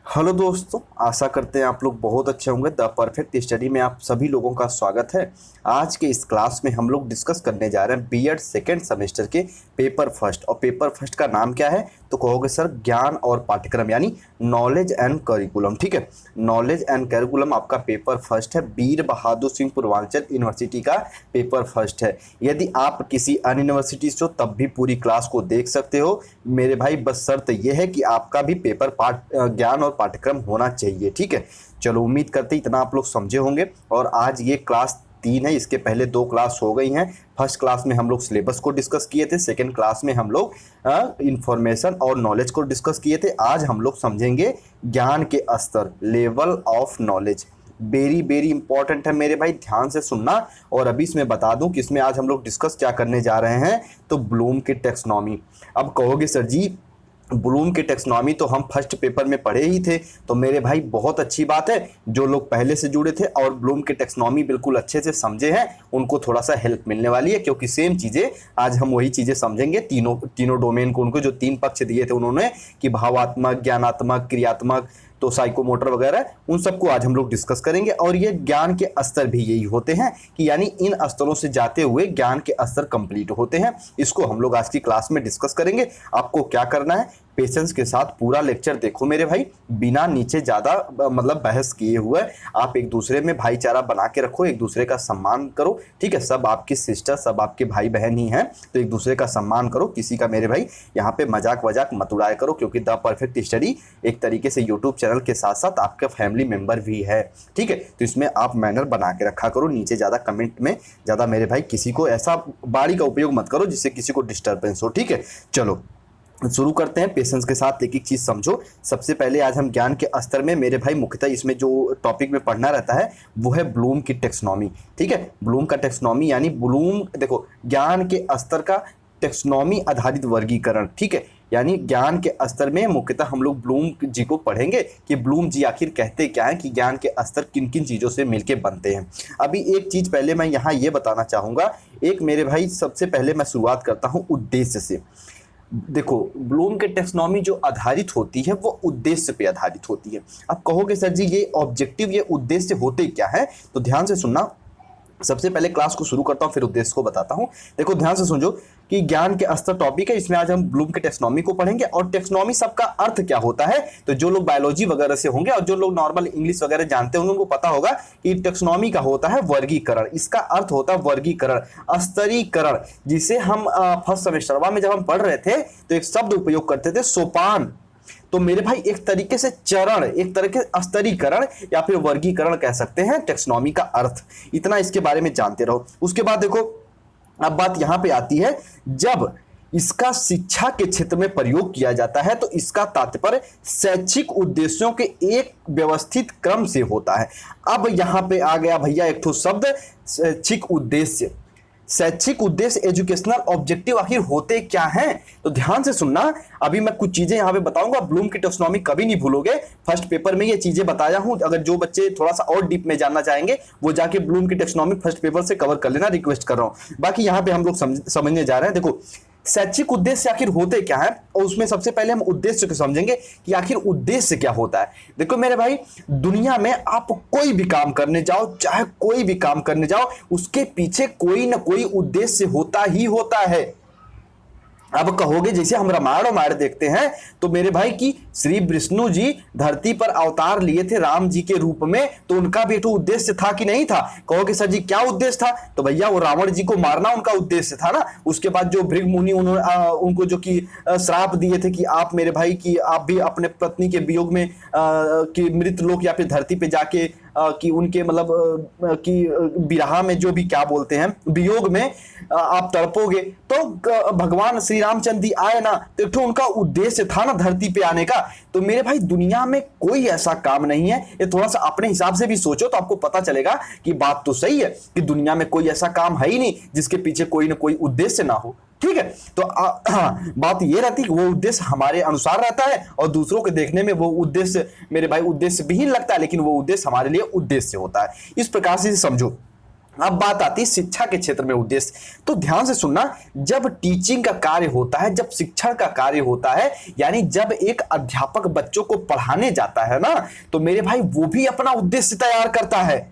Hello दोस्तों, आशा करते हैं आप लोग बहुत अच्छे होंगे। द परफेक्ट स्टडी में आप सभी लोगों का स्वागत है। आज के इस क्लास में हम लोग डिस्कस करने जा रहे हैं बीएड सेकेंड सेमेस्टर के पेपर फर्स्ट। और पेपर फर्स्ट का नाम क्या है तो कहोगे सर ज्ञान और पाठ्यक्रम यानी नॉलेज एंड करिकुलम। ठीक है, नॉलेज एंड करिकुलम आपका पेपर फर्स्ट है। वीर बहादुर सिंह पूर्वांचल यूनिवर्सिटी का पेपर फर्स्ट है। यदि आप किसी अन्य यूनिवर्सिटी से हो तब भी पूरी क्लास को देख सकते हो मेरे भाई। बस शर्त यह है कि आपका भी पेपर ज्ञान और पाठ्यक्रम होना चाहिए। ठीक है, चलो उम्मीद करते इतना आप लोग समझे होंगे। और आज ये क्लास 3 है, इसके पहले 2 क्लास हो गई हैं। फर्स्ट क्लास में हम लोग सिलेबस को डिस्कस किए थे, सेकंड क्लास में हम लोग इंफॉर्मेशन और नॉलेज को डिस्कस किए थे। आज हम लोग समझेंगे ज्ञान के स्तर, level of knowledge. Very very important है मेरे भाई, ध्यान से सुनना। और अभी इसमें बता दूं कि इसमें आज हम लोग डिस्कस क्या करने जा रहे हैं तो ब्लूम की टैक्सोनॉमी। अब कहोगे सर जी ब्लूम की टैक्सोनॉमी तो हम फर्स्ट पेपर में पढ़े ही थे, तो मेरे भाई बहुत अच्छी बात है। जो लोग पहले से जुड़े थे और ब्लूम की टैक्सोनॉमी बिल्कुल अच्छे से समझे हैं उनको थोड़ा सा हेल्प मिलने वाली है, क्योंकि सेम चीज़ें आज हम वही चीज़ें समझेंगे। तीनों डोमेन को उनको जो 3 पक्ष दिए थे उन्होंने कि भावात्मक, ज्ञानात्मक, क्रियात्मक, तो साइकोमोटर वगैरह, उन सबको आज हम लोग डिस्कस करेंगे। और ये ज्ञान के स्तर भी यही होते हैं कि यानी इन स्तरों से जाते हुए ज्ञान के स्तर कंप्लीट होते हैं। इसको हम लोग आज की क्लास में डिस्कस करेंगे। आपको क्या करना है, पेशेंस के साथ पूरा लेक्चर देखो मेरे भाई, बिना नीचे ज़्यादा मतलब बहस किए हुए। आप एक दूसरे में भाईचारा बना के रखो, एक दूसरे का सम्मान करो। ठीक है, सब आपकी सिस्टर, सब आपके भाई बहन ही हैं, तो एक दूसरे का सम्मान करो। किसी का मेरे भाई यहाँ पे मजाक वजाक मत उड़ाया करो, क्योंकि द परफेक्ट स्टडी एक तरीके से यूट्यूब चैनल के साथ साथ आपका फैमिली मेंबर भी है। ठीक है, तो इसमें आप मैनर बना के रखा करो। नीचे ज़्यादा कमेंट में ज़्यादा मेरे भाई किसी को ऐसा बाड़ी का उपयोग मत करो जिससे किसी को डिस्टर्बेंस हो। ठीक है, चलो शुरू करते हैं। पेशेंस के साथ एक एक चीज़ समझो। सबसे पहले आज हम ज्ञान के स्तर में मेरे भाई मुख्यतः इसमें जो टॉपिक में पढ़ना रहता है वो है ब्लूम की टैक्सोनॉमी। ठीक है, ब्लूम का टैक्सोनॉमी यानी ब्लूम, देखो ज्ञान के स्तर का टैक्सोनॉमी आधारित वर्गीकरण। ठीक है, यानी ज्ञान के स्तर में मुख्यतः हम लोग ब्लूम जी को पढ़ेंगे कि ब्लूम जी आखिर कहते क्या है कि ज्ञान के स्तर किन किन चीज़ों से मिलके बनते हैं। अभी एक चीज़ पहले मैं यहाँ ये बताना चाहूँगा। एक मेरे भाई सबसे पहले मैं शुरुआत करता हूँ उद्देश्य से। देखो ब्लूम के टैक्सोनॉमी जो आधारित होती है वो उद्देश्य पे आधारित होती है। अब कहोगे सर जी ये ऑब्जेक्टिव, ये उद्देश्य होते क्या है, तो ध्यान से सुनना। सबसे पहले क्लास को शुरू करता हूं फिर उद्देश्य को बताता हूं। देखो ध्यान से समझो कि ज्ञान के स्तर टॉपिक है, इसमें आज हम ब्लूम के टैक्सोनॉमी को पढ़ेंगे। और टैक्सोनॉमी सबका अर्थ क्या होता है, तो जो लोग बायोलॉजी वगैरह से होंगे और जो लोग नॉर्मल इंग्लिश वगैरह जानते होंगे उनको पता होगा कि टैक्सोनॉमी का होता है वर्गीकरण। इसका अर्थ होता है वर्गीकरण, स्तरीकरण, जिसे हम फर्स्ट सेमेस्टर में जब हम पढ़ रहे थे तो एक शब्द उपयोग करते थे सोपान। तो मेरे भाई एक तरीके से चरण, एक तरह के स्तरीकरण या फिर वर्गीकरण कह सकते हैं टैक्सोनॉमी का अर्थ। इतना इसके बारे में जानते रहो। उसके बाद देखो अब बात यहां पे आती है, जब इसका शिक्षा के क्षेत्र में प्रयोग किया जाता है तो इसका तात्पर्य शैक्षिक उद्देश्यों के एक व्यवस्थित क्रम से होता है। अब यहां पे आ गया भैया एक ठो शब्द, शैक्षिक उद्देश्य। शैक्षिक उद्देश्य, एजुकेशनल ऑब्जेक्टिव आखिर होते क्या हैं, तो ध्यान से सुनना। अभी मैं कुछ चीजें यहां पे बताऊंगा, ब्लूम की टैक्सोनॉमी कभी नहीं भूलोगे। फर्स्ट पेपर में ये चीजें बताया हूं। अगर जो बच्चे थोड़ा सा और डीप में जानना चाहेंगे वो जाके ब्लूम की टैक्सोनॉमी फर्स्ट पेपर से कवर कर लेना, रिक्वेस्ट कर रहा हूं। बाकी यहां पे हम लोग समझने जा रहे हैं। देखो शैक्षिक उद्देश्य आखिर होते क्या है, और उसमें सबसे पहले हम उद्देश्य को समझेंगे कि आखिर उद्देश्य क्या होता है। देखो मेरे भाई, दुनिया में आप कोई भी काम करने जाओ, चाहे कोई भी काम करने जाओ, उसके पीछे कोई ना कोई उद्देश्य होता ही होता है। अब कहोगे जैसे हम रामायण देखते हैं तो मेरे भाई की श्री विष्णु जी धरती पर अवतार लिए थे राम जी के रूप में, तो उनका भी एक उद्देश्य था कि नहीं था। कहोगे सर जी क्या उद्देश्य था, तो भैया वो रावण जी को मारना उनका उद्देश्य था ना। उसके बाद जो भृग मुनि उन्होंने उनको जो कि श्राप दिए थे कि आप मेरे भाई की आप भी अपने पत्नी के वियोग में कि मृत लोक या फिर धरती पे जाके कि उनके मतलब कि विरह में जो भी क्या बोलते हैं वियोग में आप तड़पोगे, तो भगवान श्री रामचंद्र जी आए ना, तो एक उनका उद्देश्य था ना धरती पे आने का। तो मेरे भाई दुनिया में कोई ऐसा काम नहीं है, ये थोड़ा सा अपने हिसाब से भी सोचो तो आपको पता चलेगा कि बात तो सही है कि दुनिया में कोई ऐसा काम है ही नहीं जिसके पीछे कोई ना कोई उद्देश्य ना हो। ठीक है, तो बात ये रहती है कि वो उद्देश्य हमारे अनुसार रहता है और दूसरों के देखने में वो उद्देश्य मेरे भाई उद्देश्य विहीन लगता है, लेकिन वो उद्देश्य हमारे लिए उद्देश्य होता है। इस प्रकार से समझो। अब बात आती है शिक्षा के क्षेत्र में उद्देश्य। तो ध्यान से सुनना, जब टीचिंग का कार्य होता है, जब शिक्षण का कार्य होता है, यानी जब एक अध्यापक बच्चों को पढ़ाने जाता है ना, तो मेरे भाई वो भी अपना उद्देश्य तैयार करता है।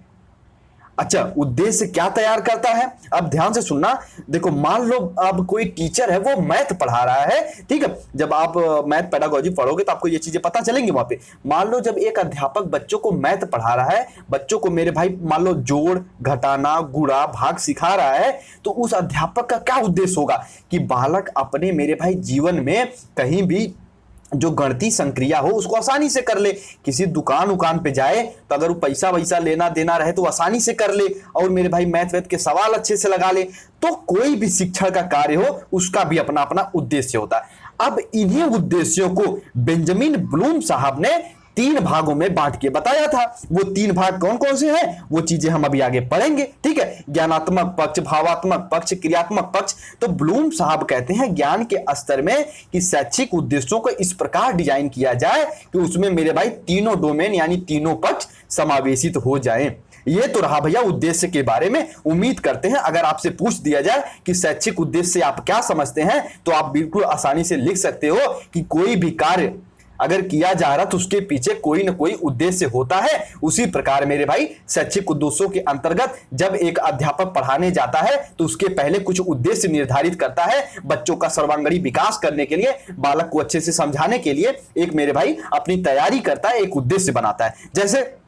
अच्छा, उद्देश्य क्या तैयार करता है? अब ध्यान से सुनना, देखो मान लो अब कोई टीचर है वो मैथ पढ़ा रहा है, ठीक है। जब आप मैथ पेडागोजी पढ़ोगे तो आपको ये चीजें पता चलेंगी वहां पे। मान लो जब एक अध्यापक बच्चों को मैथ पढ़ा रहा है, बच्चों को मेरे भाई मान लो जोड़ घटाना गुणा भाग सिखा रहा है, तो उस अध्यापक का क्या उद्देश्य होगा कि बालक अपने मेरे भाई जीवन में कहीं भी जो गणितीय संक्रिया हो उसको आसानी से कर ले। किसी दुकान पे जाए तो अगर वो पैसा वैसा लेना देना रहे तो आसानी से कर ले, और मेरे भाई मैथ वैथ के सवाल अच्छे से लगा ले। तो कोई भी शिक्षण का कार्य हो उसका भी अपना अपना उद्देश्य होता है। अब इन्हीं उद्देश्यों को बेंजामिन ब्लूम साहब ने 3 भागों में बांट के बताया था। वो 3 भाग कौन कौन से हैं वो चीजें हम अभी आगे पढ़ेंगे, ठीक है। ज्ञानात्मक पक्ष, भावात्मक पक्ष, क्रियात्मक पक्ष। तो ब्लूम साहब कहते हैं ज्ञान के स्तर में कि शैक्षिक उद्देश्यों को इस प्रकार डिजाइन किया जाए कि उसमें मेरे भाई तीनों डोमेन यानी तीनों पक्ष समावेशित हो जाएं। ये तो रहा भैया उद्देश्य के बारे में। उम्मीद करते हैं अगर आपसे पूछ दिया जाए कि शैक्षिक उद्देश्य से आप क्या समझते हैं तो आप बिल्कुल आसानी से लिख सकते हो कि कोई भी कार्य अगर किया जा रहा तो उसके पीछे कोई ना कोई उद्देश्य होता है। उसी प्रकार मेरे भाई शैक्षिक उद्देश्यों के अंतर्गत जब एक अध्यापक पढ़ाने जाता है तो उसके पहले कुछ उद्देश्य निर्धारित करता है। बच्चों का सर्वांगीण विकास करने के लिए, बालक को अच्छे से समझाने के लिए एक मेरे भाई अपनी तैयारी करता है, एक उद्देश्य बनाता है। जैसे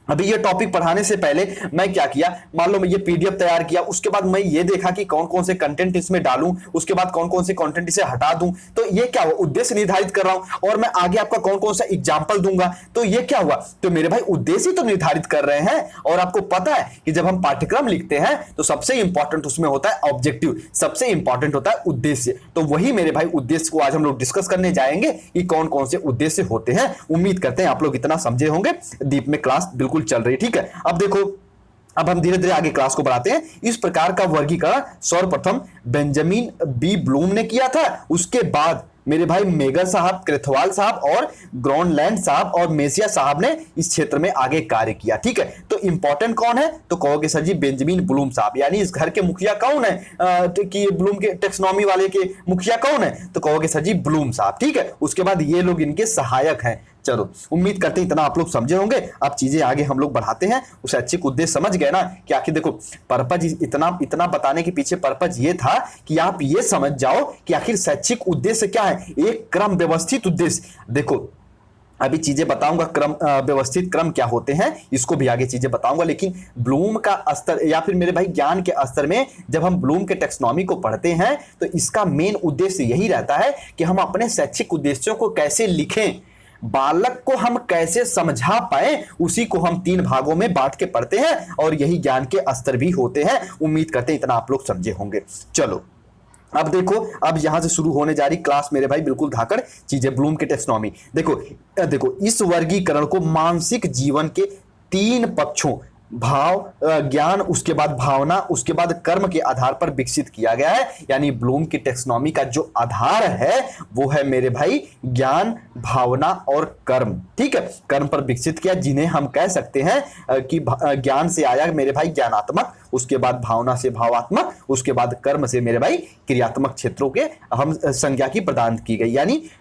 अभी ये टॉपिक पढ़ाने से पहले मैं क्या किया, मान लो मैं ये पीडीएफ तैयार किया, उसके बाद मैं ये देखा कि कौन कौन से कंटेंट इसमें डालूं, उसके बाद कौन कौन से कंटेंट इसे हटा दूं। तो ये क्या हुआ, उद्देश्य निर्धारित कर रहा हूं, और मैं आगे आपका कौन कौन सा एग्जांपल दूंगा। तो ये क्या हुआ, तो मेरे भाई उद्देश्य तो निर्धारित कर रहे हैं। और आपको पता है कि जब हम पाठ्यक्रम लिखते हैं तो सबसे इंपॉर्टेंट उसमें होता है ऑब्जेक्टिव, सबसे इंपॉर्टेंट होता है उद्देश्य। तो वही मेरे भाई उद्देश्य को आज हम लोग डिस्कस करने जाएंगे कि कौन कौन से उद्देश्य होते हैं। उम्मीद करते हैं आप लोग इतना समझे होंगे। दीप में क्लास बिल्कुल चल रही, ठीक है। अब देखो, अब हम धीरे धीरे आगे क्लास को बढ़ाते हैं। इस प्रकार का वर्गीकरण सर्वप्रथम बेंजामिन बी ब्लूम ने किया था। उसके बाद मेरे भाई मेगर साहब, क्रेथवाल साहब और ग्रॉनलैंड साहब और मेसिया साहब ने इस क्षेत्र में आगे कार्य किया, ठीक है। तो इंपॉर्टेंट कौन है, तो कहोगे सर जी बेंजामिन ब्लूम साहब, यानी इस घर के मुखिया कौन है कि ब्लूम के टेक्सोनॉमी वाले के मुखिया कौन है, तो कहोगे सर जी ब्लूम साहब, ठीक है। उसके बाद ये लोग इनके सहायक हैं। चलो, उम्मीद करते हैं इतना आप लोग समझे होंगे। अब चीजें आगे हम लोग बढ़ाते हैं। उस शैक्षिक उद्देश्य समझ गए ना कि आखिर देखो पर्पज, इतना बताने के पीछे पर्पज ये था कि आप ये समझ जाओ कि आखिर शैक्षिक उद्देश्य क्या है, एक क्रम व्यवस्थित उद्देश्य। देखो अभी चीजें बताऊंगा, क्रम व्यवस्थित क्रम क्या होते हैं इसको भी आगे चीजें बताऊंगा। लेकिन ब्लूम का स्तर या फिर मेरे भाई ज्ञान के स्तर में जब हम ब्लूम के टेक्सोनॉमी को पढ़ते हैं तो इसका मेन उद्देश्य यही रहता है कि हम अपने शैक्षिक उद्देश्यों को कैसे लिखें, बालक को हम कैसे समझा पाए, उसी को हम 3 भागों में बांट के पढ़ते हैं। और यही ज्ञान के स्तर भी होते हैं। उम्मीद करते हैं इतना आप लोग समझे होंगे। चलो अब देखो, अब यहां से शुरू होने जा रही क्लास मेरे भाई बिल्कुल धाकड़ चीजें, ब्लूम के टेक्सोनॉमी। देखो इस वर्गीकरण को मानसिक जीवन के 3 पक्षों, भाव, ज्ञान, उसके बाद भावना, उसके बाद कर्म के आधार पर विकसित किया गया है। यानी ब्लूम की टेक्सोनॉमी का जो आधार है वो है मेरे भाई ज्ञान, भावना और कर्म, ठीक है। कर्म पर विकसित किया, जिन्हें हम कह सकते हैं कि ज्ञान से आया मेरे भाई ज्ञानात्मक, उसके बाद भावना से भावात्मक, उसके बाद कर्म से मेरे भाई क्रियात्मक क्षेत्रों के हम संज्ञा की प्रदान की गई।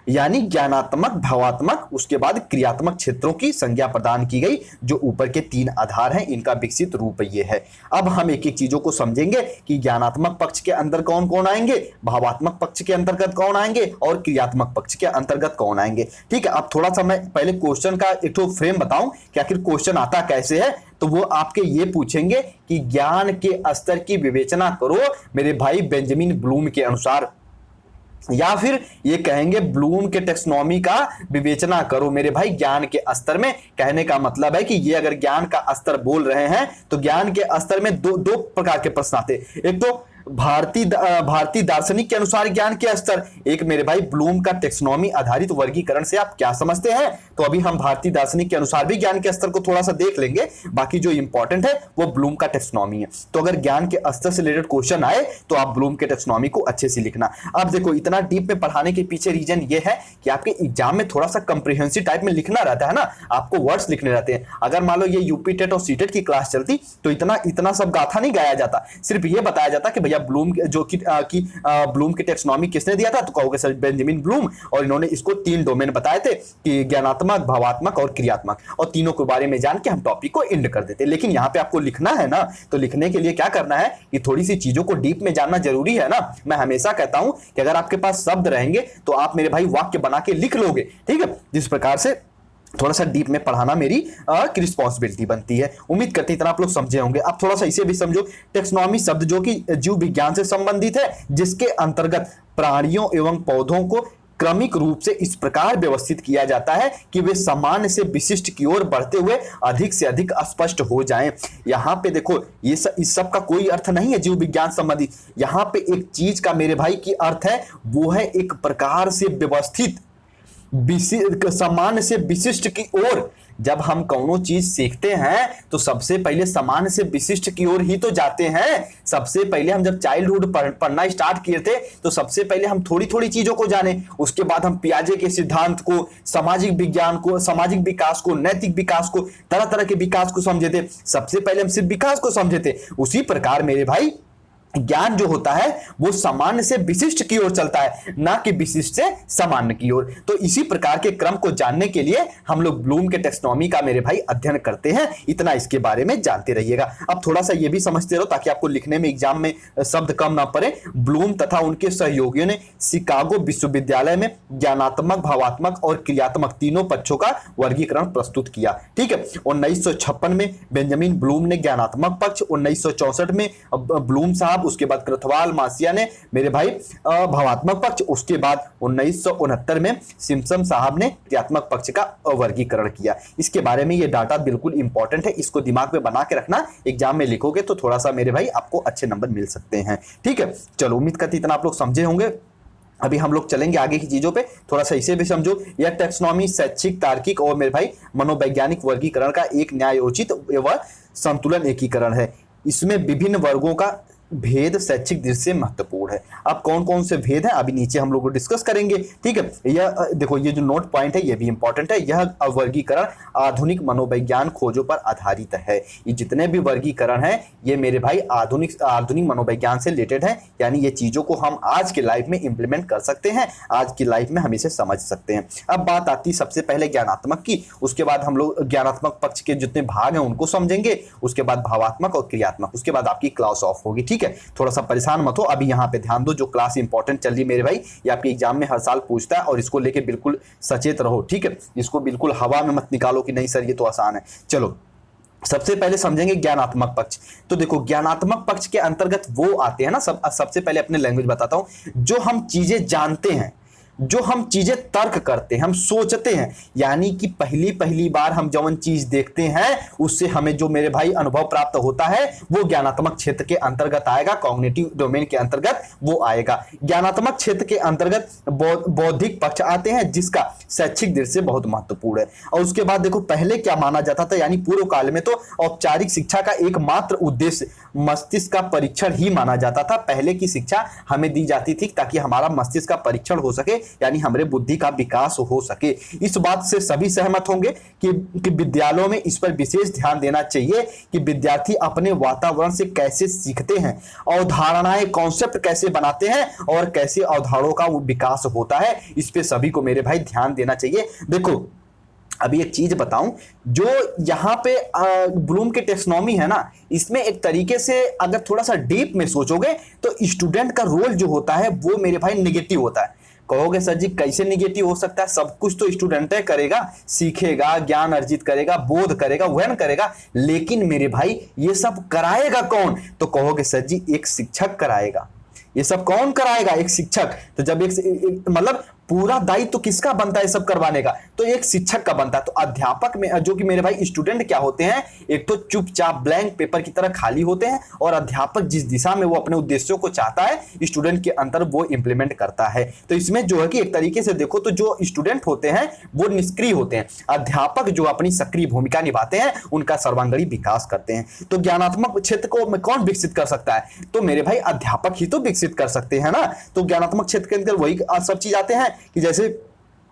यानी ज्ञानात्मक, भावात्मक, उसके बाद क्रियात्मक क्षेत्रों की संज्ञा प्रदान की गई। जो ऊपर के 3 आधार हैं इनका विकसित रूप ये है। अब हम एक एक चीजों को समझेंगे कि ज्ञानात्मक पक्ष के अंदर कौन कौन आएंगे, भावात्मक पक्ष के अंतर्गत कौन आएंगे और क्रियात्मक पक्ष के अंतर्गत कौन आएंगे, ठीक है। अब थोड़ा सा मैं पहले क्वेश्चन का एक तो फ्रेम बताऊं कि आखिर क्वेश्चन आता कैसे है। तो वो आपके ये पूछेंगे कि ज्ञान के स्तर की विवेचना करो मेरे भाई बेंजामिन ब्लूम के अनुसार, या फिर ये कहेंगे ब्लूम के टेक्सोनॉमी का विवेचना करो मेरे भाई ज्ञान के स्तर में। कहने का मतलब है कि ये अगर ज्ञान का स्तर बोल रहे हैं तो ज्ञान के स्तर में दो प्रकार के प्रश्न आते हैं। एक तो भारतीय दार्शनिक के अनुसार ज्ञान के स्तर। एक मेरे भाई ब्लूम का टेक्सोनॉमी आधारित वर्गीकरण से आप क्या समझते हैं? तो अभी हम भारतीय दार्शनिक के अनुसार भी ज्ञान के स्तर को थोड़ा सा देख लेंगे, बाकी जो इंपॉर्टेंट है वो ब्लूम का टेक्सोनॉमी है। तो अगर ज्ञान के स्तर से रिलेटेड क्वेश्चन आए तो आप ब्लूम के टेक्सोनॉमी को अच्छे से लिखना। अब देखो इतना डीप में पढ़ाने के पीछे रीजन ये है कि आपके एग्जाम में थोड़ा सा कंप्रिहेंसिव टाइप में लिखना रहता है ना, आपको वर्ड्स लिखने रहते हैं। अगर मान लो ये यूपी टेट और सीटेट की क्लास चलती तो इतना सब गाथा नहीं गाया जाता, सिर्फ ये बताया जाता कि भैया ब्लूम ब्लूम की टेक्सोनॉमी किसने दिया था? तो कहोगे सर बेंजामिन ब्लूम, और इन्होंने इसको 3 डोमेन बताए थे कि ज्ञानात्मक, भावात्मक और क्रियात्मक, और तीनों के बारे में जान के हम टॉपिक को एंड कर देते। लेकिन यहाँ पे आपको लिखना है ना, तो लिखने के लिए क्या करना है कि थोड़ी सी चीजों को डीप में जानना जरूरी है ना। मैं हमेशा कहता हूं कि अगर आपके पास शब्द रहेंगे तो आप मेरे भाई वाक्य बना के लिख लोगे, ठीक है। जिस प्रकार से थोड़ा सा डीप में पढ़ाना मेरी रिस्पॉन्सिबिलिटी बनती है। उम्मीद करते हैं इतना आप लोग समझे होंगे। अब थोड़ा सा इसे भी समझो। टेक्सोनॉमी शब्द जो कि जीव विज्ञान से संबंधित है, जिसके अंतर्गत प्राणियों एवं पौधों को क्रमिक रूप से इस प्रकार व्यवस्थित किया जाता है कि वे सामान्य से विशिष्ट की ओर बढ़ते हुए अधिक से अधिक स्पष्ट हो जाएं। यहां पे देखो इस सब का कोई अर्थ नहीं है जीव विज्ञान संबंधी। यहां पे एक चीज का मेरे भाई की अर्थ है, वो है एक प्रकार से व्यवस्थित, सामान्य से विशिष्ट की ओर। जब हम कौनो चीज सीखते हैं तो सबसे पहले सामान्य से विशिष्ट की ओर ही तो जाते हैं। सबसे पहले हम जब चाइल्डहुड पढ़ना स्टार्ट किए थे तो सबसे पहले हम थोड़ी थोड़ी चीजों को जाने, उसके बाद हम पियाजे के सिद्धांत को, सामाजिक विज्ञान को, सामाजिक विकास को, नैतिक विकास को, तरह तरह के विकास को समझे थे। सबसे पहले हम सिर्फ विकास को समझे थे। उसी प्रकार मेरे भाई ज्ञान जो होता है वो सामान्य से विशिष्ट की ओर चलता है, ना कि विशिष्ट से सामान्य की ओर। तो इसी प्रकार के क्रम को जानने के लिए हम लोग ब्लूम के टेक्सोनॉमी का मेरे भाई अध्ययन करते हैं। इतना इसके बारे में जानते रहिएगा। अब थोड़ा सा ये भी समझते रहो ताकि आपको लिखने में एग्जाम में शब्द कम ना पड़े। ब्लूम तथा उनके सहयोगियों ने शिकागो विश्वविद्यालय में ज्ञानात्मक, भावात्मक और क्रियात्मक तीनों पक्षों का वर्गीकरण प्रस्तुत किया, ठीक है। 1956 में बेंजामिन ब्लूम ने ज्ञानात्मक पक्ष, 1964 में ब्लूम साहब, उसके बाद कृथवाल मासिया ने मेरे भाई भावात्मक पक्ष, उसके बाद 1969 में सिम्पसन साहब ने क्रियात्मक पक्ष का वर्गीकरण किया। इसके बारे में ये डाटा बिल्कुल इंपॉर्टेंट है, इसको दिमाग में बना के रखना। एग्जाम में लिखोगे तो थोड़ा सा मेरे भाई आपको अच्छे नंबर मिल सकते हैं, ठीक है। चलो उम्मीद करती इतना आप लोग समझे होंगे। अभी हम लोग चलेंगे आगे की चीजों पे, थोड़ा सा इसे भी समझो। यह टेक्सोनॉमी शैक्षिक, तार्किक और मेरे भाई मनोवैज्ञानिक वर्गीकरण का एक न्यायोचित एवं संतुलन एकीकरण है। इसमें विभिन्न वर्गों का भेद शैक्षिक दृष्टि से महत्वपूर्ण है। अब कौन कौन से भेद हैं अभी नीचे हम लोग डिस्कस करेंगे, ठीक है। यह देखो ये जो नोट पॉइंट है ये भी इंपॉर्टेंट है। यह वर्गीकरण आधुनिक मनोविज्ञान खोजों पर आधारित है। ये जितने भी वर्गीकरण हैं ये मेरे भाई आधुनिक मनोविज्ञान से रिलेटेड है, यानी ये चीजों को हम आज के लाइफ में इंप्लीमेंट कर सकते हैं, आज की लाइफ में हम इसे समझ सकते हैं। अब बात आती है सबसे पहले ज्ञानात्मक की, उसके बाद हम लोग ज्ञानात्मक पक्ष के जितने भाग हैं उनको समझेंगे, उसके बाद भावात्मक और क्रियात्मक, उसके बाद आपकी क्लास ऑफ होगी, ठीक है। थोड़ा सा परेशान मत हो, अभी यहाँ पे ध्यान दो। जो क्लास इंपॉर्टेंट चल रही मेरे भाई, ये आपके एग्जाम में हर साल पूछता है और इसको लेके बिल्कुल सचेत रहो, ठीक है। इसको बिल्कुल हवा में मत निकालो कि नहीं सर ये तो आसान है। चलो सबसे पहले समझेंगे ज्ञानात्मक पक्ष। तो देखो ज्ञानात्मक पक्ष के अंतर्गत वो आते हैं ना, सबसे पहले अपने लैंग्वेज बताता हूं, जो हम चीजें जानते हैं, जो हम चीजें तर्क करते हैं, हम सोचते हैं, यानी कि पहली बार हम जवन चीज देखते हैं उससे हमें जो मेरे भाई अनुभव प्राप्त होता है वो ज्ञानात्मक क्षेत्र के अंतर्गत आएगा, कॉग्निटिव डोमेन के अंतर्गत वो आएगा। ज्ञानात्मक क्षेत्र के अंतर्गत बौद्धिक पक्ष आते हैं, जिसका शैक्षिक दृष्टि से बहुत महत्वपूर्ण है। और उसके बाद देखो पहले क्या माना जाता था, यानी पूर्व काल में तो औपचारिक शिक्षा का एकमात्र उद्देश्य मस्तिष्क का परीक्षण ही माना जाता था। पहले की शिक्षा हमें दी जाती थी ताकि हमारा मस्तिष्क का परीक्षण हो सके, यानी हमारे बुद्धि का विकास हो सके। इस बात से सभी सहमत होंगे कि विद्यालयों में इस पर विशेष ध्यान देना चाहिए कि विद्यार्थी अपने वातावरण से कैसे सीखते हैं, अवधारणाएं, कॉन्सेप्ट कैसे बनाते हैं और कैसे अवधारणाओं का विकास होता है। इस पे सभी को मेरे भाई ध्यान देना चाहिए। देखो अभी एक चीज बताऊं, जो यहाँ पे ब्लूम के टेक्सोनॉमी है ना, इसमें एक तरीके से अगर थोड़ा सा डीप में सोचोगे तो स्टूडेंट का रोल जो होता है वो मेरे भाई नेगेटिव होता है। कहोगे सर जी कैसे नेगेटिव हो सकता है, सब कुछ तो स्टूडेंट करेगा, सीखेगा, ज्ञान अर्जित करेगा, बोध करेगा, वहन करेगा, लेकिन मेरे भाई ये सब कराएगा कौन? तो कहोगे सर जी एक शिक्षक कराएगा। ये सब कौन कराएगा? एक शिक्षक। तो जब एक मतलब पूरा दायित्व तो किसका बनता है सब करवाने का? तो एक शिक्षक का बनता है। तो अध्यापक में जो कि मेरे भाई स्टूडेंट क्या होते हैं, एक तो चुपचाप ब्लैंक पेपर की तरह खाली होते हैं, और अध्यापक जिस दिशा में वो अपने उद्देश्यों को चाहता है स्टूडेंट के अंदर वो इंप्लीमेंट करता है। तो इसमें जो है कि एक तरीके से देखो तो जो स्टूडेंट होते हैं वो निष्क्रिय होते हैं, अध्यापक जो अपनी सक्रिय भूमिका निभाते हैं उनका सर्वांगीण विकास करते हैं। तो ज्ञानात्मक क्षेत्र को कौन विकसित कर सकता है? तो मेरे भाई अध्यापक ही तो विकसित कर सकते हैं ना। तो ज्ञानात्मक क्षेत्र के अंदर वही सब चीज आते हैं कि जैसे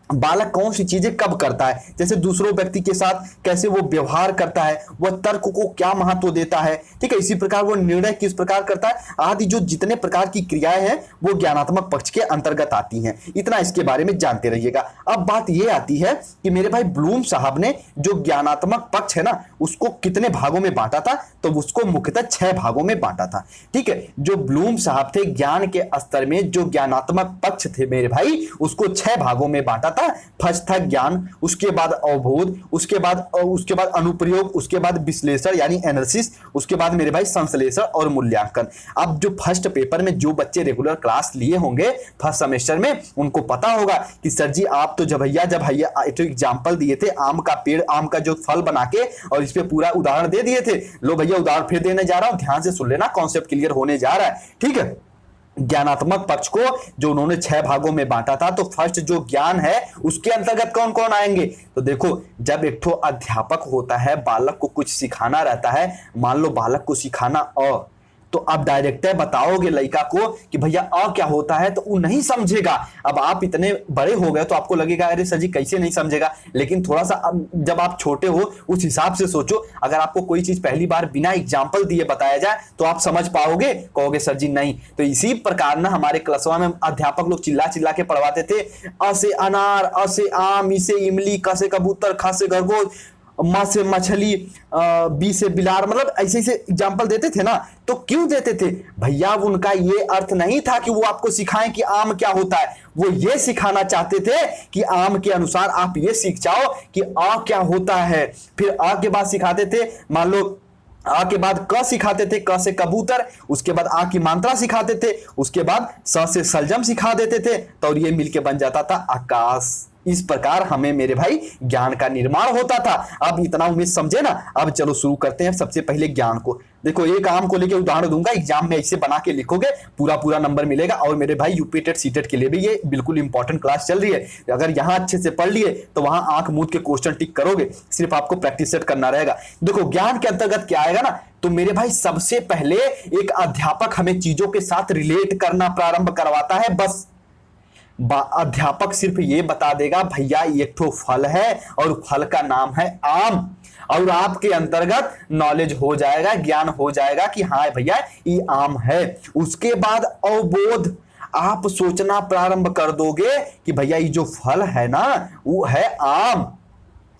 बालक कौन सी चीजें कब करता है, जैसे दूसरों व्यक्ति के साथ कैसे वो व्यवहार करता है, वह तर्क को क्या महत्व देता है, ठीक है, इसी प्रकार वो निर्णय किस प्रकार करता है, आदि जो जितने प्रकार की क्रियाएं हैं वो ज्ञानात्मक पक्ष के अंतर्गत आती हैं। इतना इसके बारे में जानते रहिएगा। अब बात ये आती है कि मेरे भाई ब्लूम साहब ने जो ज्ञानात्मक पक्ष है ना उसको कितने भागों में बांटा था? तो उसको मुख्यतः 6 भागों में बांटा था, ठीक है। जो ब्लूम साहब थे ज्ञान के स्तर में जो ज्ञानात्मक पक्ष थे मेरे भाई उसको 6 भागों में बांटा था। फर्स्ट था ज्ञान, उसके बाद अवबोध, उसके बाद अनुप्रयोग, उसके बाद विश्लेषण यानी एनालिसिस, उसके बाद मेरे भाई संश्लेषण और मूल्यांकन। अब जो फर्स्ट पेपर में जो बच्चे रेगुलर क्लास लिए होंगे फर्स्ट सेमेस्टर में उनको पता होगा कि सर जी आप तो जब भैया तो एग्जाम्पल दिए थे आम का पेड़, आम का जो फल बना के और इस पे पूरा उदाहरण दे दिए थे। लो भैया उदाहरण फिर देने जा रहा हूं, ध्यान से सुन लेना, कॉन्सेप्ट क्लियर होने जा रहा है, ठीक है। ज्ञानात्मक पक्ष को जो उन्होंने 6 भागों में बांटा था, तो फर्स्ट जो ज्ञान है उसके अंतर्गत कौन कौन आएंगे? तो देखो जब एक ठो अध्यापक होता है बालक को कुछ सिखाना रहता है, मान लो बालक को सिखाना अ, तो अब डायरेक्टर बताओगे लड़का को कि भैया अ क्या होता है, तो वो नहीं समझेगा। अब आप इतने बड़े हो गए तो आपको लगेगा अरे सर जी कैसे नहीं समझेगा, लेकिन थोड़ा सा अब जब आप छोटे हो उस हिसाब से सोचो। अगर आपको कोई चीज पहली बार बिना एग्जाम्पल दिए बताया जाए तो आप समझ पाओगे? कहोगे सर जी नहीं। तो इसी प्रकार ना हमारे क्लासवा में अध्यापक लोग चिल्ला चिल्ला के पढ़वाते थे, अ से अनार, अ से आम, ई से इमली, क से कबूतर, ख से खरगोश, माँ से मछली, बी से बिलार, मतलब ऐसे ऐसे एग्जाम्पल देते थे ना। तो क्यों देते थे भैया? उनका ये अर्थ नहीं था कि वो आपको सिखाएं कि आम क्या होता है, वो ये सिखाना चाहते थे कि आम के अनुसार आप ये सीख जाओ कि आ क्या होता है। फिर आ के बाद सिखाते थे, मान लो आ के बाद क सिखाते थे, क से कबूतर, उसके बाद आ की मात्रा सिखाते थे, उसके बाद स से सलजम सिखा देते थे, तो और ये मिलके बन जाता था आकाश। इस प्रकार हमें मेरे भाई ज्ञान का निर्माण होता था। अब इतना उम्मीद समझे ना। अब चलो शुरू करते हैं सबसे पहले ज्ञान को। देखो एक आम को लेके उदाहरण दूंगा, एग्जाम में ऐसे बना के लिखोगे पूरा नंबर मिलेगा। और मेरे भाई यूपी टेट सीटेट के लिए भी ये बिल्कुल इंपॉर्टेंट क्लास चल रही है। अगर यहाँ अच्छे से पढ़ लिए तो वहां आंख मूंद के क्वेश्चन टिक करोगे, सिर्फ आपको प्रैक्टिस सेट करना रहेगा। देखो ज्ञान के अंतर्गत क्या आएगा ना, तो मेरे भाई सबसे पहले एक अध्यापक हमें चीजों के साथ रिलेट करना प्रारंभ करवाता है। बस अध्यापक सिर्फ ये बता देगा भैया एक ठो फल है और फल का नाम है आम, और आपके अंतर्गत नॉलेज हो जाएगा, ज्ञान हो जाएगा कि हाँ भैया ये आम है। उसके बाद अवबोध, आप सोचना प्रारंभ कर दोगे कि भैया ये जो फल है ना वो है आम।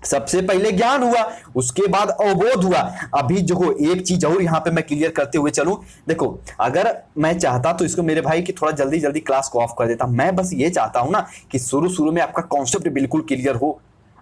सबसे पहले ज्ञान हुआ, उसके बाद अवबोध हुआ। अभी जो एक चीज और यहां पे मैं क्लियर करते हुए चलूं, देखो अगर मैं चाहता तो इसको मेरे भाई की थोड़ा जल्दी जल्दी क्लास को ऑफ कर देता। मैं बस ये चाहता हूं ना कि शुरू में आपका कॉन्सेप्ट बिल्कुल क्लियर हो,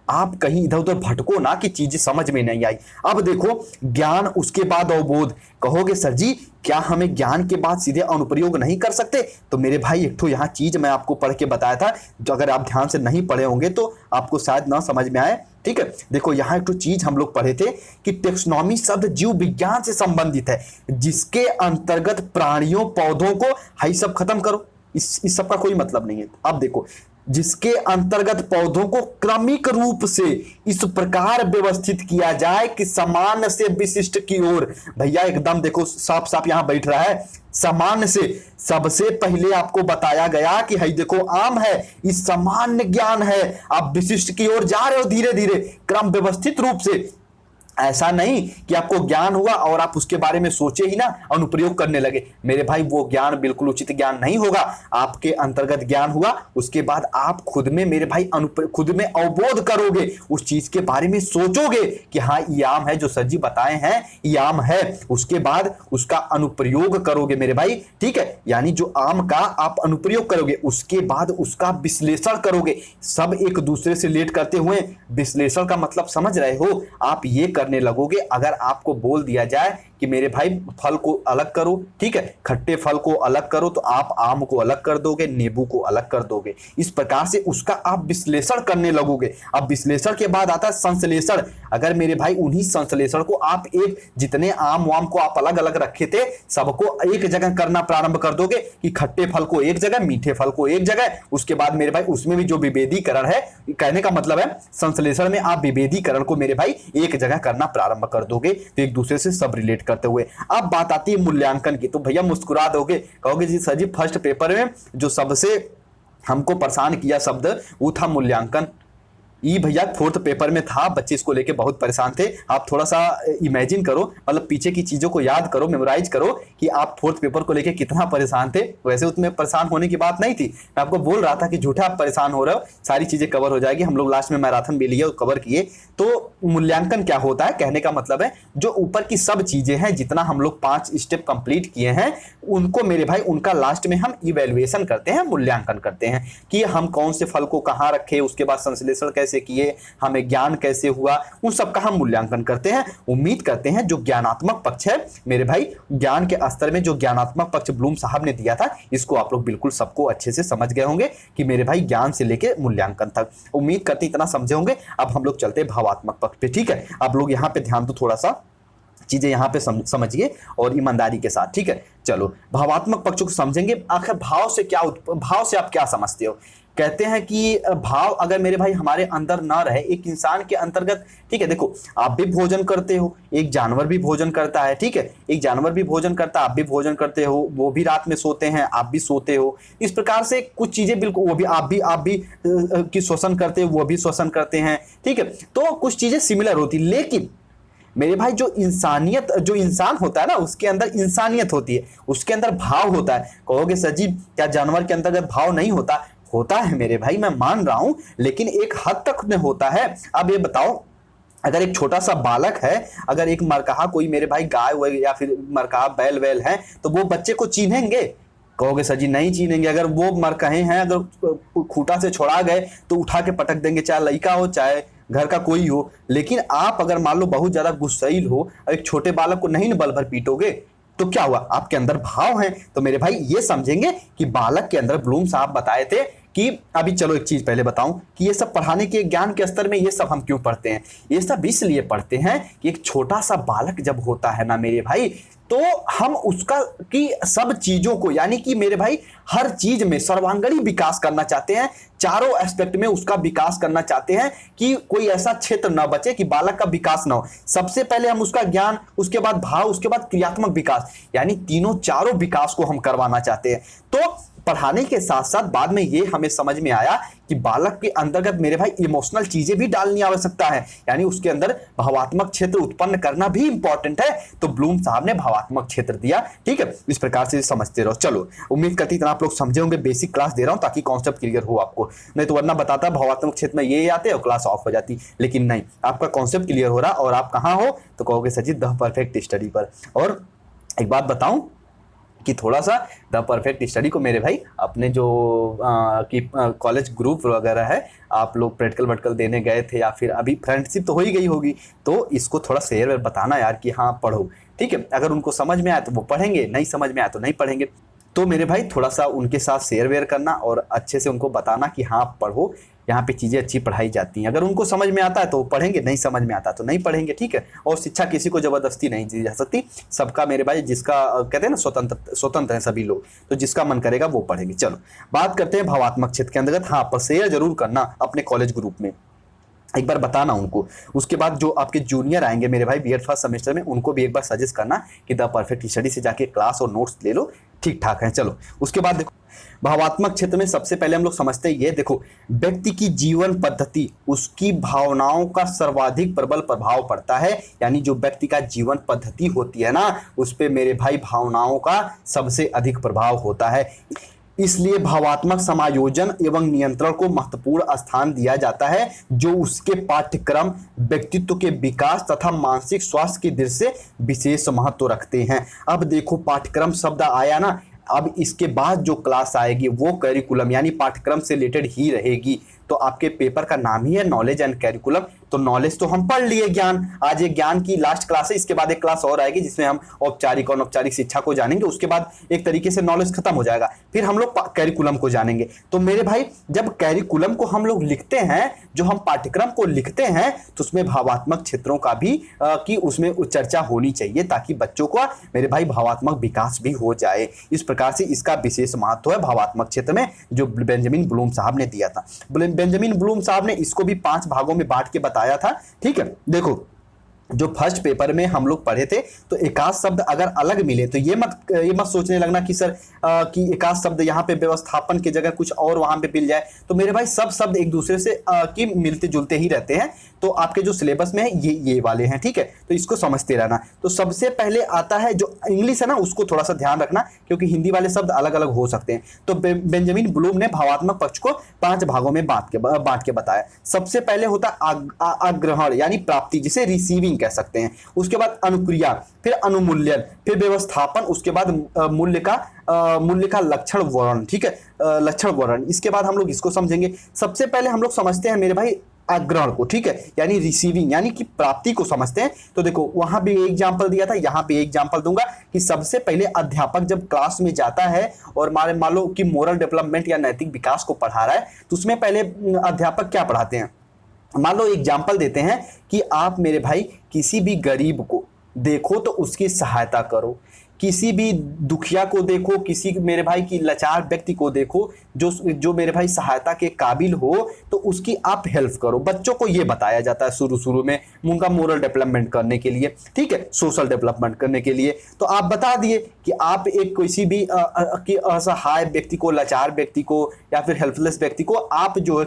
आप कहीं इधर उधर भटको ना कि चीजें समझ में नहीं आई। अब देखो ज्ञान, उसके बाद अवबोध। कहोगे सर जी क्या हमें ज्ञान के बाद सीधे अनुप्रयोग नहीं कर सकते? तो मेरे भाई एक तो यहाँ चीज मैं आपको पढ़ के बताया था, जो अगर आप ध्यान से नहीं पढ़े होंगे तो आपको शायद ना समझ में आए, ठीक है। देखो यहाँ एक तो चीज हम लोग पढ़े थे कि टेक्सोनॉमी शब्द जीव विज्ञान से संबंधित है, जिसके अंतर्गत प्राणियों पौधों को हाई सब खत्म करो, इस सब का कोई मतलब नहीं है। अब देखो जिसके अंतर्गत पौधों को क्रमिक रूप से इस प्रकार व्यवस्थित किया जाए कि सामान्य से विशिष्ट की ओर। भैया एकदम देखो साफ साफ यहां बैठ रहा है, सामान्य से। सबसे पहले आपको बताया गया कि हई देखो आम है, इस सामान्य ज्ञान है, आप विशिष्ट की ओर जा रहे हो धीरे धीरे क्रम व्यवस्थित रूप से। ऐसा नहीं कि आपको ज्ञान हुआ और आप उसके बारे में सोचे ही ना अनुप्रयोग करने लगे। मेरे भाई वो ज्ञान बिल्कुल उचित ज्ञान नहीं होगा। आपके अंतर्गत ज्ञान हुआ, उसके बाद आप खुद में मेरे भाई खुद में अवबोध करोगे, उस चीज के बारे में सोचोगे कि हाँ ये आम है, जो सर जी बताए हैं ये आम है। उसके बाद उसका अनुप्रयोग करोगे मेरे भाई, ठीक है, यानी जो आम का आप अनुप्रयोग करोगे, उसके बाद उसका विश्लेषण करोगे। सब एक दूसरे से रिलेट करते हुए विश्लेषण का मतलब समझ रहे हो? आप ये करने लगोगे। अगर आपको बोल दिया जाए कि मेरे भाई फल को अलग करो, ठीक है, खट्टे फल को अलग करो, तो आप आम को अलग कर दोगे, नींबू को अलग कर दोगे। इस प्रकार से उसका आप विश्लेषण करने लगोगे। अब विश्लेषण के बाद आता है संश्लेषण। अगर मेरे भाई उन्हीं संश्लेषण को आप एक जितने आम वाम को आप अलग अलग रखे थे सबको एक जगह करना प्रारंभ कर दोगे कि खट्टे फल को एक जगह, मीठे फल को एक जगह, उसके बाद मेरे भाई उसमें भी जो विभेदीकरण है, कहने का मतलब है संश्लेषण में आप विभेदीकरण को मेरे भाई एक जगह करना प्रारंभ कर दोगे, तो एक दूसरे से सब रिलेट करते हुए। अब बात आती है मूल्यांकन की, तो भैया मुस्कुरा दोगे, कहोगे जी सर जी फर्स्ट पेपर में जो सबसे हमको परेशान किया शब्द वो था मूल्यांकन। ये भैया फोर्थ पेपर में था, बच्चे इसको लेके बहुत परेशान थे। आप थोड़ा सा इमेजिन करो, मतलब पीछे की चीजों को याद करो, मेमोराइज करो कि आप फोर्थ पेपर को लेके कितना परेशान थे। वैसे उसमें परेशान होने की बात नहीं थी, मैं आपको बोल रहा था कि झूठा आप परेशान हो रहे हो, सारी चीजें कवर हो जाएगी। हम लोग लास्ट में मैराथन भी लिए और कवर किए। तो मूल्यांकन क्या होता है, कहने का मतलब है जो ऊपर की सब चीजें हैं, जितना हम लोग 5 स्टेप कंप्लीट किए हैं, उनको मेरे भाई उनका लास्ट में हम इवैल्यूएशन करते हैं, मूल्यांकन करते हैं कि हम कौन से फल को कहाँ रखे, उसके बाद संश्लेषण कैसे किए, हमें ज्ञान कैसे हुआ, उन सब का हम मूल्यांकन करते हैं। उम्मीद करते हैं जो ज्ञानात्मक पक्ष है मेरे भाई, ज्ञान के स्तर में जो ज्ञानात्मक पक्ष ब्लूम साहब ने दिया था, इसको आप लोग बिल्कुल सबको अच्छे से समझ गए होंगे कि मेरे भाई ज्ञान से लेके मूल्यांकन तक। उम्मीद करते इतना समझे होंगे। अब हम लोग चलते हैं भावात्मक पक्ष पे, ठीक है। आप लोग यहाँ पे ध्यान दो, थोड़ा सा चीजें यहाँ पे समझिए और ईमानदारी के साथ, ठीक है। चलो भावात्मक पक्षों को समझेंगे। आखिर भाव से क्या, भाव से आप क्या समझते हो? कहते हैं कि भाव अगर मेरे भाई हमारे अंदर ना रहे, एक इंसान के अंतर्गत, ठीक है, देखो आप भी भोजन करते हो, एक जानवर भी भोजन करता है, ठीक है, एक जानवर भी भोजन करता है, आप भी भोजन करते हो, वो भी रात में सोते हैं, आप भी सोते हो। इस प्रकार से कुछ चीजें बिल्कुल वो भी आप भी की शोषण करते हो, वो भी शोषण करते हैं, ठीक है। तो कुछ चीजें सिमिलर होती, लेकिन मेरे भाई जो इंसान होता है ना, उसके अंदर इंसानियत होती है, उसके अंदर भाव होता है। कहोगे सर जी क्या जानवर के अंदर भाव नहीं होता? होता है मेरे भाई, मैं मान रहा हूं, लेकिन एक हद तक में होता है। अब ये बताओ, अगर एक छोटा सा बालक है, अगर एक मरकहा कोई मेरे भाई गाय हुए या फिर मरकहा बैल वैल है, तो वो बच्चे को चिन्हेंगे? कहोगे सर जी नहीं चिन्हेंगे। अगर वो मरकहे हैं, अगर खूंटा से छोड़ा गए तो उठा के पटक देंगे, चाहे लड़का हो चाहे घर का कोई हो। लेकिन आप अगर मान लो बहुत ज्यादा गुस्सैल हो और एक छोटे बालक को नहीं बल भर पीटोगे, तो क्या हुआ? आपके अंदर भाव है। तो मेरे भाई ये समझेंगे कि बालक के अंदर, ब्लूम साहब बताए थे कि अभी चलो एक चीज पहले बताऊं कि ये सब पढ़ाने के ज्ञान के स्तर में ये सब हम क्यों पढ़ते हैं। ये सब इसलिए पढ़ते हैं कि एक छोटा सा बालक जब होता है ना मेरे भाई, तो हम उसका की सब चीजों को, यानी कि मेरे भाई हर चीज में सर्वांगीण विकास करना चाहते हैं, चारों एस्पेक्ट में उसका विकास करना चाहते हैं कि कोई ऐसा क्षेत्र ना बचे कि बालक का विकास ना हो। सबसे पहले हम उसका ज्ञान, उसके बाद भाव, उसके बाद क्रियात्मक विकास, यानी तीनों चारों विकास को हम करवाना चाहते हैं। तो पढ़ाने के साथ साथ बाद में ये हमें समझ में आया कि बालक के अंतर्गत मेरे भाई इमोशनल चीजें भी डालनी आवश्यकता है, यानी उसके अंदर भावात्मक क्षेत्र उत्पन्न करना भी इंपॉर्टेंट है। तो ब्लूम साहब ने भावात्मक क्षेत्र दिया, ठीक है। इस प्रकार से समझते रहो। चलो उम्मीद करती इतना आप लोग समझे होंगे, बेसिक क्लास दे रहा हूं ताकि कॉन्सेप्ट क्लियर हो आपको, नहीं तो वरना बताता भावात्मक क्षेत्र में ये आते और क्लास ऑफ हो जाती। लेकिन नहीं, आपका कॉन्सेप्ट क्लियर हो रहा और आप कहां हो, तो कहोगे सचिन द परफेक्ट स्टडी पर। और एक बात बताऊं कि थोड़ा सा द परफेक्ट स्टडी को मेरे भाई अपने जो कॉलेज ग्रुप वगैरह है, आप लोग प्रैक्टिकल वर्टिकल देने गए थे या फिर अभी फ्रेंडशिप तो हो ही गई होगी, तो इसको थोड़ा शेयर बताना यार कि हाँ पढ़ो, ठीक है। अगर उनको समझ में आया तो वो पढ़ेंगे, नहीं समझ में आया तो नहीं पढ़ेंगे। तो मेरे भाई थोड़ा सा उनके साथ शेयर वेयर करना और अच्छे से उनको बताना कि हाँ पढ़ो, यहाँ पे चीज़ें अच्छी पढ़ाई जाती हैं। अगर उनको समझ में आता है तो पढ़ेंगे, नहीं समझ में आता तो नहीं पढ़ेंगे, ठीक है। और शिक्षा किसी को जबरदस्ती नहीं दी जा सकती, सबका मेरे भाई जिसका कहते हैं ना स्वतंत्र है सभी लोग, तो जिसका मन करेगा वो पढ़ेंगे। चलो बात करते हैं भावात्मक क्षेत्र के अंतर्गत। हाँ पर शेयर जरूर करना अपने कॉलेज ग्रुप में, एक बार बताना उनको। उसके बाद जो आपके जूनियर आएंगे मेरे भाई बीएड फर्स्ट सेमेस्टर में, उनको भी एक बार सजेस्ट करना कि द परफेक्ट स्टडी से जाके क्लास और नोट्स ले लो, ठीक ठाक है। चलो उसके बाद देखो भावात्मक क्षेत्र में सबसे पहले हम लोग समझते हैं ये, देखो व्यक्ति की जीवन पद्धति, उसकी भावनाओं का सर्वाधिक प्रबल प्रभाव पड़ता है। यानी जो व्यक्ति का जीवन पद्धति होती है ना, उस पे मेरे भाई भावनाओं का सबसे अधिक प्रभाव होता है। इसलिए भावात्मक समायोजन एवं नियंत्रण को महत्वपूर्ण स्थान दिया जाता है, जो उसके पाठ्यक्रम, व्यक्तित्व के विकास तथा मानसिक स्वास्थ्य की दृष्टि से विशेष महत्व रखते हैं। अब देखो पाठ्यक्रम शब्द आया ना, अब इसके बाद जो क्लास आएगी वो करिकुलम यानी पाठ्यक्रम से रिलेटेड ही रहेगी। तो आपके पेपर का नाम ही है नॉलेज एंड कैरिकुलम। तो नॉलेज तो हम पढ़ लिए, ज्ञान, आज ये ज्ञान की लास्ट क्लास है, इसके बाद एक क्लास और आएगी जिसमें हम औपचारिक और अनौपचारिक शिक्षा को जानेंगे, उसके बाद एक तरीके से नॉलेज खत्म हो जाएगा, फिर हम लोग कैरिकुलम को जानेंगे। तो मेरे भाई जब कैरिकुलम को हम लोग लिखते हैं, जो हम पाठ्यक्रम को लिखते हैं, तो उसमें भावात्मक क्षेत्रों का भी की उसमें चर्चा होनी चाहिए, ताकि बच्चों को मेरे भाई भावात्मक विकास भी हो जाए। इस प्रकार से इसका विशेष महत्व है भावात्मक क्षेत्र में, जो बेंजामिन ब्लूम साहब ने दिया था। बेंजामिन ब्लूम साहब ने इसको भी 5 भागों में बांट के बताया था। ठीक है, देखो जो फर्स्ट पेपर में हम लोग पढ़े थे, तो एकाध शब्द अगर अलग मिले तो ये मत सोचने लगना कि सर कि एकाध शब्द यहाँ पे व्यवस्थापन की जगह कुछ और वहां पे मिल जाए। तो मेरे भाई सब शब्द एक दूसरे से की मिलते जुलते ही रहते हैं। तो आपके जो सिलेबस में है ये वाले हैं, ठीक है, तो इसको समझते रहना। तो सबसे पहले आता है जो इंग्लिश है ना, उसको थोड़ा सा ध्यान रखना, क्योंकि हिंदी वाले शब्द अलग अलग हो सकते हैं। तो बेंजामिन ब्लूम ने भावात्मक पक्ष को 5 भागों में बांट के बताया। सबसे पहले होता आग्रहण यानी प्राप्ति, जिसे रिसीविंग कह सकते हैं। उसके बाद अनुक्रिया, फिर अनुमूल्यन, फिर व्यवस्थापन, उसके बाद मूल्य का लक्षण वर्ण। ठीक है, लक्षण वर्ण। इसके बाद हम लोग इसको समझेंगे। सबसे पहले हम लोग समझते हैं मेरे भाई आग्रहण को, ठीक है, यानी रिसीविंग, यानी कि प्राप्ति को समझते हैं। तो देखो वहां भी एग्जांपल दिया था, यहां पे एग्जांपल दूंगा कि सबसे पहले अध्यापक जब क्लास में जाता है और मान लो कि मोरल डेवलपमेंट या नैतिक विकास को पढ़ा रहा है, तो उसमें पहले अध्यापक क्या पढ़ाते हैं। मान लो एग्जाम्पल देते हैं कि आप मेरे भाई किसी भी गरीब को देखो तो उसकी सहायता करो, किसी भी दुखिया को देखो, किसी मेरे भाई की लाचार व्यक्ति को देखो जो मेरे भाई सहायता के काबिल हो, तो उसकी आप हेल्प करो। बच्चों को ये बताया जाता है शुरू में उनका मोरल डेवलपमेंट करने के लिए, ठीक है, सोशल डेवलपमेंट करने के लिए। तो आप बता दिए कि आप एक किसी भी असहाय व्यक्ति को, लाचार व्यक्ति को या फिर हेल्पलेस व्यक्ति को आप जो है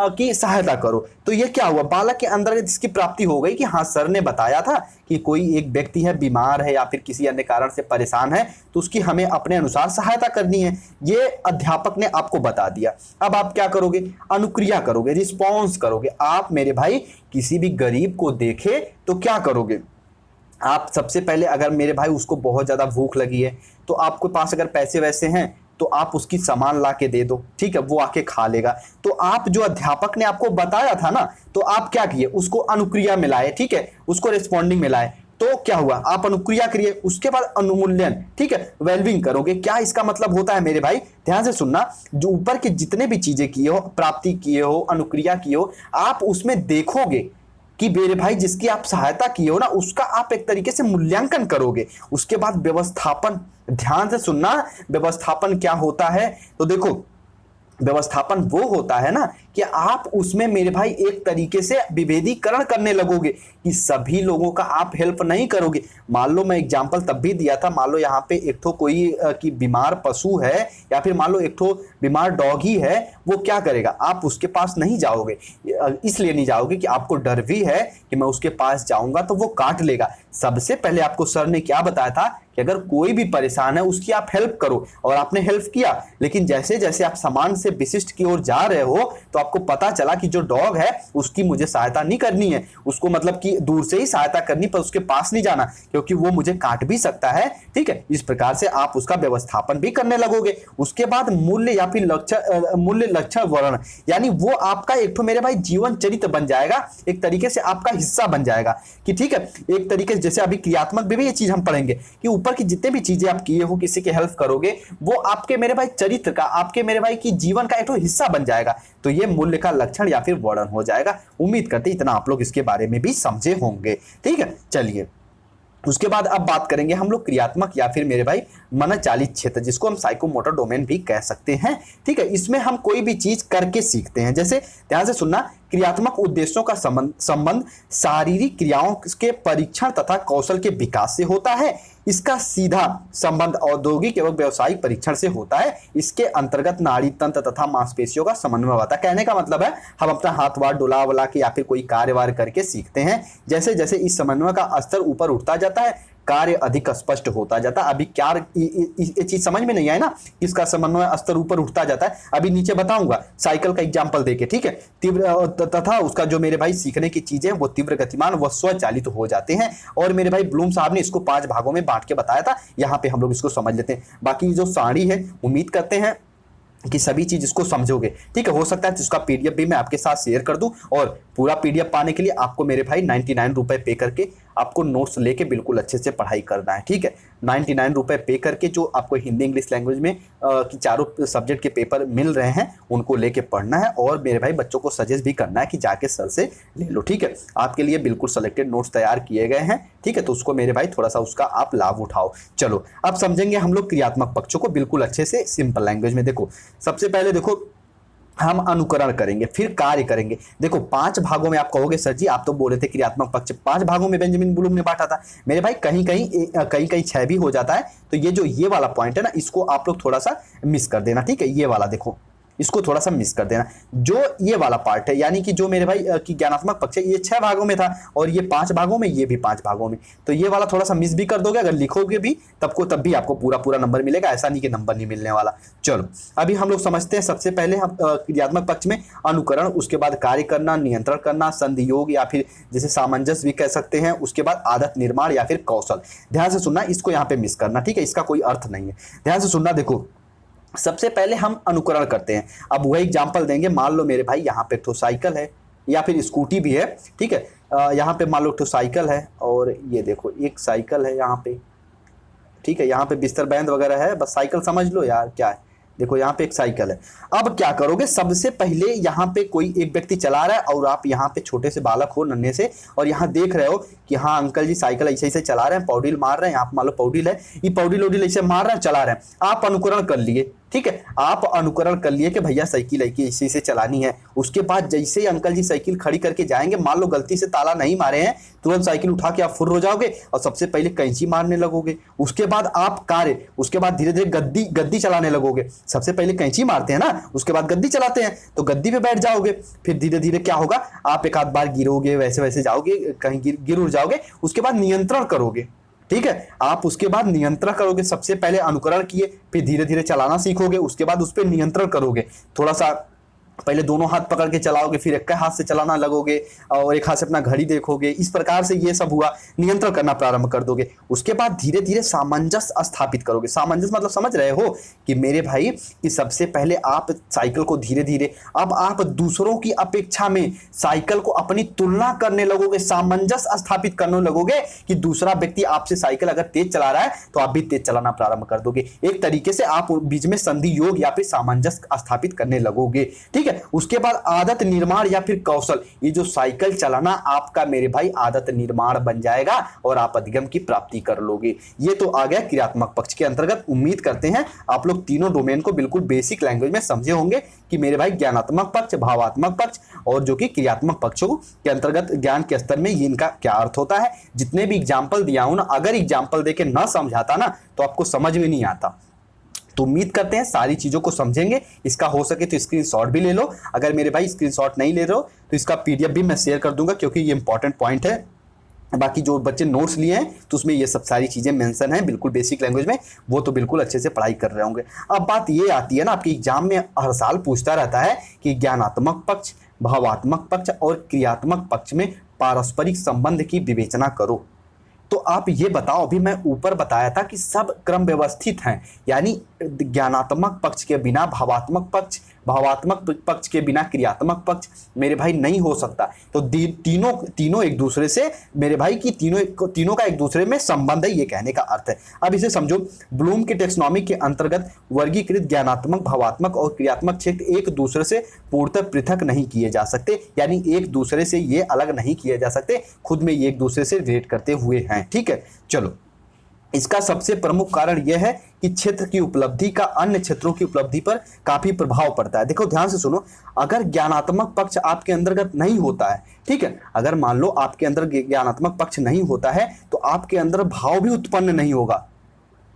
कि सहायता करो। तो ये क्या हुआ, बालक के अंदर इसकी प्राप्ति हो गई कि हाँ सर ने बताया था कि कोई एक व्यक्ति है, बीमार है या फिर किसी अन्य कारण से परेशान है, तो उसकी हमें अपने अनुसार सहायता करनी है। ये अध्यापक ने आपको बता दिया। अब आप क्या करोगे, अनुक्रिया करोगे, रिस्पॉन्स करोगे। आप मेरे भाई किसी भी गरीब को देखे तो क्या करोगे, आप सबसे पहले अगर मेरे भाई उसको बहुत ज्यादा भूख लगी है, तो आपके पास अगर पैसे वैसे हैं तो आप उसकी सामान ला के दे दो, ठीक है, वो आके खा लेगा। तो आप जो अध्यापक ने आपको बताया था ना, तो आप क्या किए, उसको अनुक्रिया में लाए, ठीक है, उसको रिस्पॉन्डिंग में लाए। तो क्या हुआ, आप अनुक्रिया करिए, उसके बाद अनुमूल्यन, ठीक है, वेल्विंग करोगे। क्या इसका मतलब होता है मेरे भाई, ध्यान से सुनना, जो ऊपर की जितने भी चीजें किए हो, प्राप्ति किए हो, अनुक्रिया किए हो, आप उसमें देखोगे कि मेरे भाई जिसकी आप सहायता की हो ना, उसका आप एक तरीके से मूल्यांकन करोगे। उसके बाद व्यवस्थापन, ध्यान से सुनना, व्यवस्थापन क्या होता है, तो देखो व्यवस्थापन वो होता है ना कि आप उसमें मेरे भाई एक तरीके से विभेदीकरण करने लगोगे कि सभी लोगों का आप हेल्प नहीं करोगे। मान लो मैं एग्जांपल तब भी दिया था, मान लो यहाँ पे एक ठो कोई की बीमार पशु है या फिर मान लो एक ठो बीमार डॉग ही है, वो क्या करेगा, आप उसके पास नहीं जाओगे। इसलिए नहीं जाओगे कि आपको डर भी है कि मैं उसके पास जाऊंगा तो वो काट लेगा। सबसे पहले आपको सर ने क्या बताया था कि अगर कोई भी परेशान है उसकी आप हेल्प करो, और आपने हेल्प किया। लेकिन जैसे जैसे आप सामान से विशिष्ट की ओर जा रहे हो, तो आपको पता चला कि जो डॉग है उसकी मुझे सहायता नहीं करनी है, उसको मतलब कि दूर से ही सहायता करनी, पर उसके पास नहीं जाना क्योंकि वो मुझे काट भी सकता है, ठीक है। इस प्रकार से आप उसका व्यवस्थापन भी करने लगोगे। उसके बाद मूल्य या फिर मूल्य लक्षण वर्ण, यानी वो आपका एक तो मेरे भाई जीवन चरित्र बन जाएगा, एक तरीके से आपका हिस्सा बन जाएगा कि ठीक है, एक तरीके से जैसे अभी क्रियात्मक में भी ये चीज हम पढ़ेंगे कि ऊपर की जितने भी चीजें आप किए हो, किसी की हेल्प करोगे, वो आपके मेरे भाई चरित्र का, आपके मेरे भाई की जीवन का एक हिस्सा बन जाएगा। तो ये मूल्य का लक्षण या फिर वर्ण हो जाएगा। उम्मीद करते इतना आप लोग इसके बारे में भी समझे होंगे, ठीक है। चलिए उसके बाद अब बात करेंगे हम लोग क्रियात्मक या फिर मेरे भाई मनोचालित क्षेत्र, जिसको हम साइकोमोटर डोमेन भी कह सकते हैं, ठीक है। इसमें हम कोई भी चीज करके सीखते हैं। जैसे ध्यान से सुनना, क्रियात्मक उद्देश्यों का संबंध शारीरिक क्रियाओं के परीक्षण तथा कौशल के विकास से होता है। इसका सीधा संबंध औद्योगिक एवं व्यावसायिक परीक्षण से होता है। इसके अंतर्गत नाड़ी तंत्र तथा मांसपेशियों का समन्वय होता है। कहने का मतलब है हम अपना हाथ वार डुला वला के या फिर कोई कार्यवार करके सीखते हैं। जैसे जैसे इस समन्वय का स्तर ऊपर उठता जाता है, कार्य अधिक स्पष्ट होता जाता है। अभी क्या ये चीज समझ में नहीं आए ना, इसका समन्वय स्तर ऊपर उठता जाता है, अभी नीचे बताऊंगा साइकिल का एग्जांपल देके, ठीक है। तीव्र तथा उसका जो मेरे भाई सीखने की चीजें वो तीव्र गतिमान व स्वचालित हो जाते हैं। और मेरे भाई ब्लूम साहब ने इसको 5 भागों में बांट के बताया था, यहाँ पे हम लोग इसको समझ लेते हैं। बाकी जो सारणी है, उम्मीद करते हैं कि सभी चीज इसको समझोगे। ठीक है, हो सकता है इसका पीडीएफ भी मैं आपके साथ शेयर कर दूं, और पूरा पीडीएफ पाने के लिए आपको मेरे भाई 99 रुपए पे करके आपको नोट्स लेके बिल्कुल अच्छे से पढ़ाई करना है। ठीक है, 99 रुपए पे करके जो आपको हिंदी इंग्लिश लैंग्वेज में कि चारों सब्जेक्ट के पेपर मिल रहे हैं उनको लेके पढ़ना है, और मेरे भाई बच्चों को सजेस्ट भी करना है कि जाके सर से ले लो। ठीक है, आपके लिए बिल्कुल सेलेक्टेड नोट्स तैयार किए गए हैं। ठीक है, तो उसको मेरे भाई थोड़ा सा उसका आप लाभ उठाओ। चलो अब समझेंगे हम लोग क्रियात्मक पक्षों को बिल्कुल अच्छे से सिंपल लैंग्वेज में। देखो सबसे पहले देखो हम अनुकरण करेंगे, फिर कार्य करेंगे। देखो 5 भागों में आप कहोगे सर जी आप तो बोले थे क्रियात्मक पक्ष 5 भागों में बेंजामिन ब्लूम ने बांटा था। मेरे भाई कहीं कहीं 6 भी हो जाता है। तो ये जो ये वाला पॉइंट है ना, इसको आप लोग थोड़ा सा मिस कर देना। ठीक है, ये वाला देखो इसको थोड़ा सा मिस कर देना। जो ये वाला पार्ट है यानी कि जो मेरे भाई की ज्ञानात्मक पक्ष है ये 6 भागों में था, और ये 5 भागों में, ये भी 5 भागों में। तो ये वाला थोड़ा सा मिस भी कर दोगे, अगर लिखोगे भी तब भी आपको पूरा नंबर मिलेगा, ऐसा नहीं कि नंबर नहीं मिलने वाला। चलो अभी हम लोग समझते हैं। सबसे पहले हम क्रियात्मक पक्ष में अनुकरण, उसके बाद कार्य करना, नियंत्रण करना, संधि योग या फिर जैसे सामंजस्य भी कह सकते हैं, उसके बाद आदत निर्माण या फिर कौशल। ध्यान से सुनना, इसको यहाँ पे मिस करना। ठीक है, इसका कोई अर्थ नहीं है, ध्यान से सुनना। देखो सबसे पहले हम अनुकरण करते हैं। अब वही एग्जांपल देंगे। मान लो मेरे भाई यहाँ पे तो साइकिल है या फिर स्कूटी भी है। ठीक है, यहाँ पे मान लो तो साइकिल है, और ये देखो एक साइकिल है यहाँ पे। ठीक है, यहाँ पे बिस्तर बैंड वगैरह है, बस साइकिल समझ लो यार क्या है। देखो यहाँ पे एक साइकिल है। अब क्या करोगे, सबसे पहले यहाँ पे कोई एक व्यक्ति चला रहा है, और आप यहाँ पे छोटे से बालक हो नन्हे से, और यहाँ देख रहे हो कि हाँ अंकल जी साइकिल ऐसे ऐसे चला रहे हैं, पौडील मार रहे हैं। यहाँ मान लो पौडील है, ये पौडील ओडील ऐसे मार रहे हैं, चला रहे हैं। आप अनुकरण कर लिए। ठीक है, आप अनुकरण कर लिए कि भैया साइकिल ऐसे ऐसे चलानी है। उसके बाद जैसे ही अंकल जी साइकिल खड़ी करके जाएंगे, मान लो गलती से ताला नहीं मारे हैं, तुरंत साइकिल उठा के आप फुर्र हो जाओगे और सबसे पहले कैंची मारने लगोगे। उसके बाद आप कार्य, उसके बाद धीरे धीरे गद्दी चलाने लगोगे। सबसे पहले कैंची मारते हैं ना, उसके बाद गद्दी चलाते हैं, तो गद्दी पे बैठ जाओगे। फिर धीरे धीरे क्या होगा, आप एक आध बार गिरोगे, वैसे वैसे जाओगे, कहीं गिर उड़ जाओगे। उसके बाद नियंत्रण करोगे। ठीक है, आप उसके बाद नियंत्रण करोगे। सबसे पहले अनुकरण किए, फिर धीरे धीरे चलाना सीखोगे, उसके बाद उस पर नियंत्रण करोगे। थोड़ा सा पहले दोनों हाथ पकड़ के चलाओगे, फिर एक हाथ से चलाना लगोगे, और एक हाथ से अपना घड़ी देखोगे। इस प्रकार से ये सब हुआ, नियंत्रण करना प्रारंभ कर दोगे। उसके बाद धीरे धीरे सामंजस्य स्थापित करोगे। सामंजस्य मतलब समझ रहे हो कि मेरे भाई कि सबसे पहले आप साइकिल को धीरे धीरे, अब आप दूसरों की अपेक्षा में साइकिल को अपनी तुलना करने लगोगे, सामंजस्य स्थापित करने लगोगे कि दूसरा व्यक्ति आपसे साइकिल अगर तेज चला रहा है तो आप भी तेज चलाना प्रारंभ कर दोगे। एक तरीके से आप बीच में संधि योग या फिर सामंजस्य स्थापित करने लगोगे। ठीक है, उसके बाद आदत निर्माण या फिर कौशल। ये जो साइकिल चलाना आपका मेरे भाई आदत निर्माण बन जाएगा, और आप अधिगम की प्राप्ति कर लोगे। ये तो आ गया क्रियात्मक पक्ष के अंतर्गत। उम्मीद करते हैं आप लोग तीनों डोमेन को बिल्कुल बेसिक लैंग्वेज में समझे होंगे कि मेरे भाई ज्ञानात्मक पक्ष, भावात्मक पक्ष और जो कि क्रियात्मक पक्षों के अंतर्गत ज्ञान के स्तर में इनका क्या अर्थ होता है। जितने भी एग्जाम्पल दिया हूं ना, अगर एग्जाम्पल देके ना समझाता ना तो आपको समझ में नहीं आता। तो उम्मीद करते हैं सारी चीज़ों को समझेंगे। इसका हो सके तो स्क्रीनशॉट भी ले लो। अगर मेरे भाई स्क्रीनशॉट नहीं ले रहे हो तो इसका पीडीएफ भी मैं शेयर कर दूंगा, क्योंकि ये इंपॉर्टेंट पॉइंट है। बाकी जो बच्चे नोट्स लिए हैं तो उसमें ये सब सारी चीज़ें मेंशन हैं बिल्कुल बेसिक लैंग्वेज में, वो तो बिल्कुल अच्छे से पढ़ाई कर रहे होंगे। अब बात ये आती है ना, आपके एग्जाम में हर साल पूछता रहता है कि ज्ञानात्मक पक्ष, भावात्मक पक्ष और क्रियात्मक पक्ष में पारस्परिक संबंध की विवेचना करो। तो आप ये बताओ, अभी मैं ऊपर बताया था कि सब क्रम व्यवस्थित हैं, यानी ज्ञानात्मक पक्ष के बिना भावात्मक पक्ष, भावात्मक पक्ष के बिना क्रियात्मक पक्ष मेरे भाई नहीं हो सकता। तो तीनों एक दूसरे से मेरे भाई की तीनों का एक दूसरे में संबंध है, ये कहने का अर्थ है। अब इसे समझो, ब्लूम की टेक्सोनॉमी के अंतर्गत वर्गीकृत ज्ञानात्मक, भावात्मक और क्रियात्मक क्षेत्र एक दूसरे से पूर्णतः पृथक नहीं किए जा सकते, यानी एक दूसरे से ये अलग नहीं किए जा सकते, खुद में ये एक दूसरे से रिलेट करते हुए हैं। ठीक है, चलो इसका सबसे प्रमुख कारण यह है कि क्षेत्र की उपलब्धि का अन्य क्षेत्रों की उपलब्धि पर काफी प्रभाव पड़ता है। देखो ध्यान से सुनो, अगर ज्ञानात्मक पक्ष आपके अंतर्गत नहीं होता है, ठीक है, अगर मान लो आपके अंदर ज्ञानात्मक पक्ष नहीं होता है तो आपके अंदर भाव भी उत्पन्न नहीं होगा।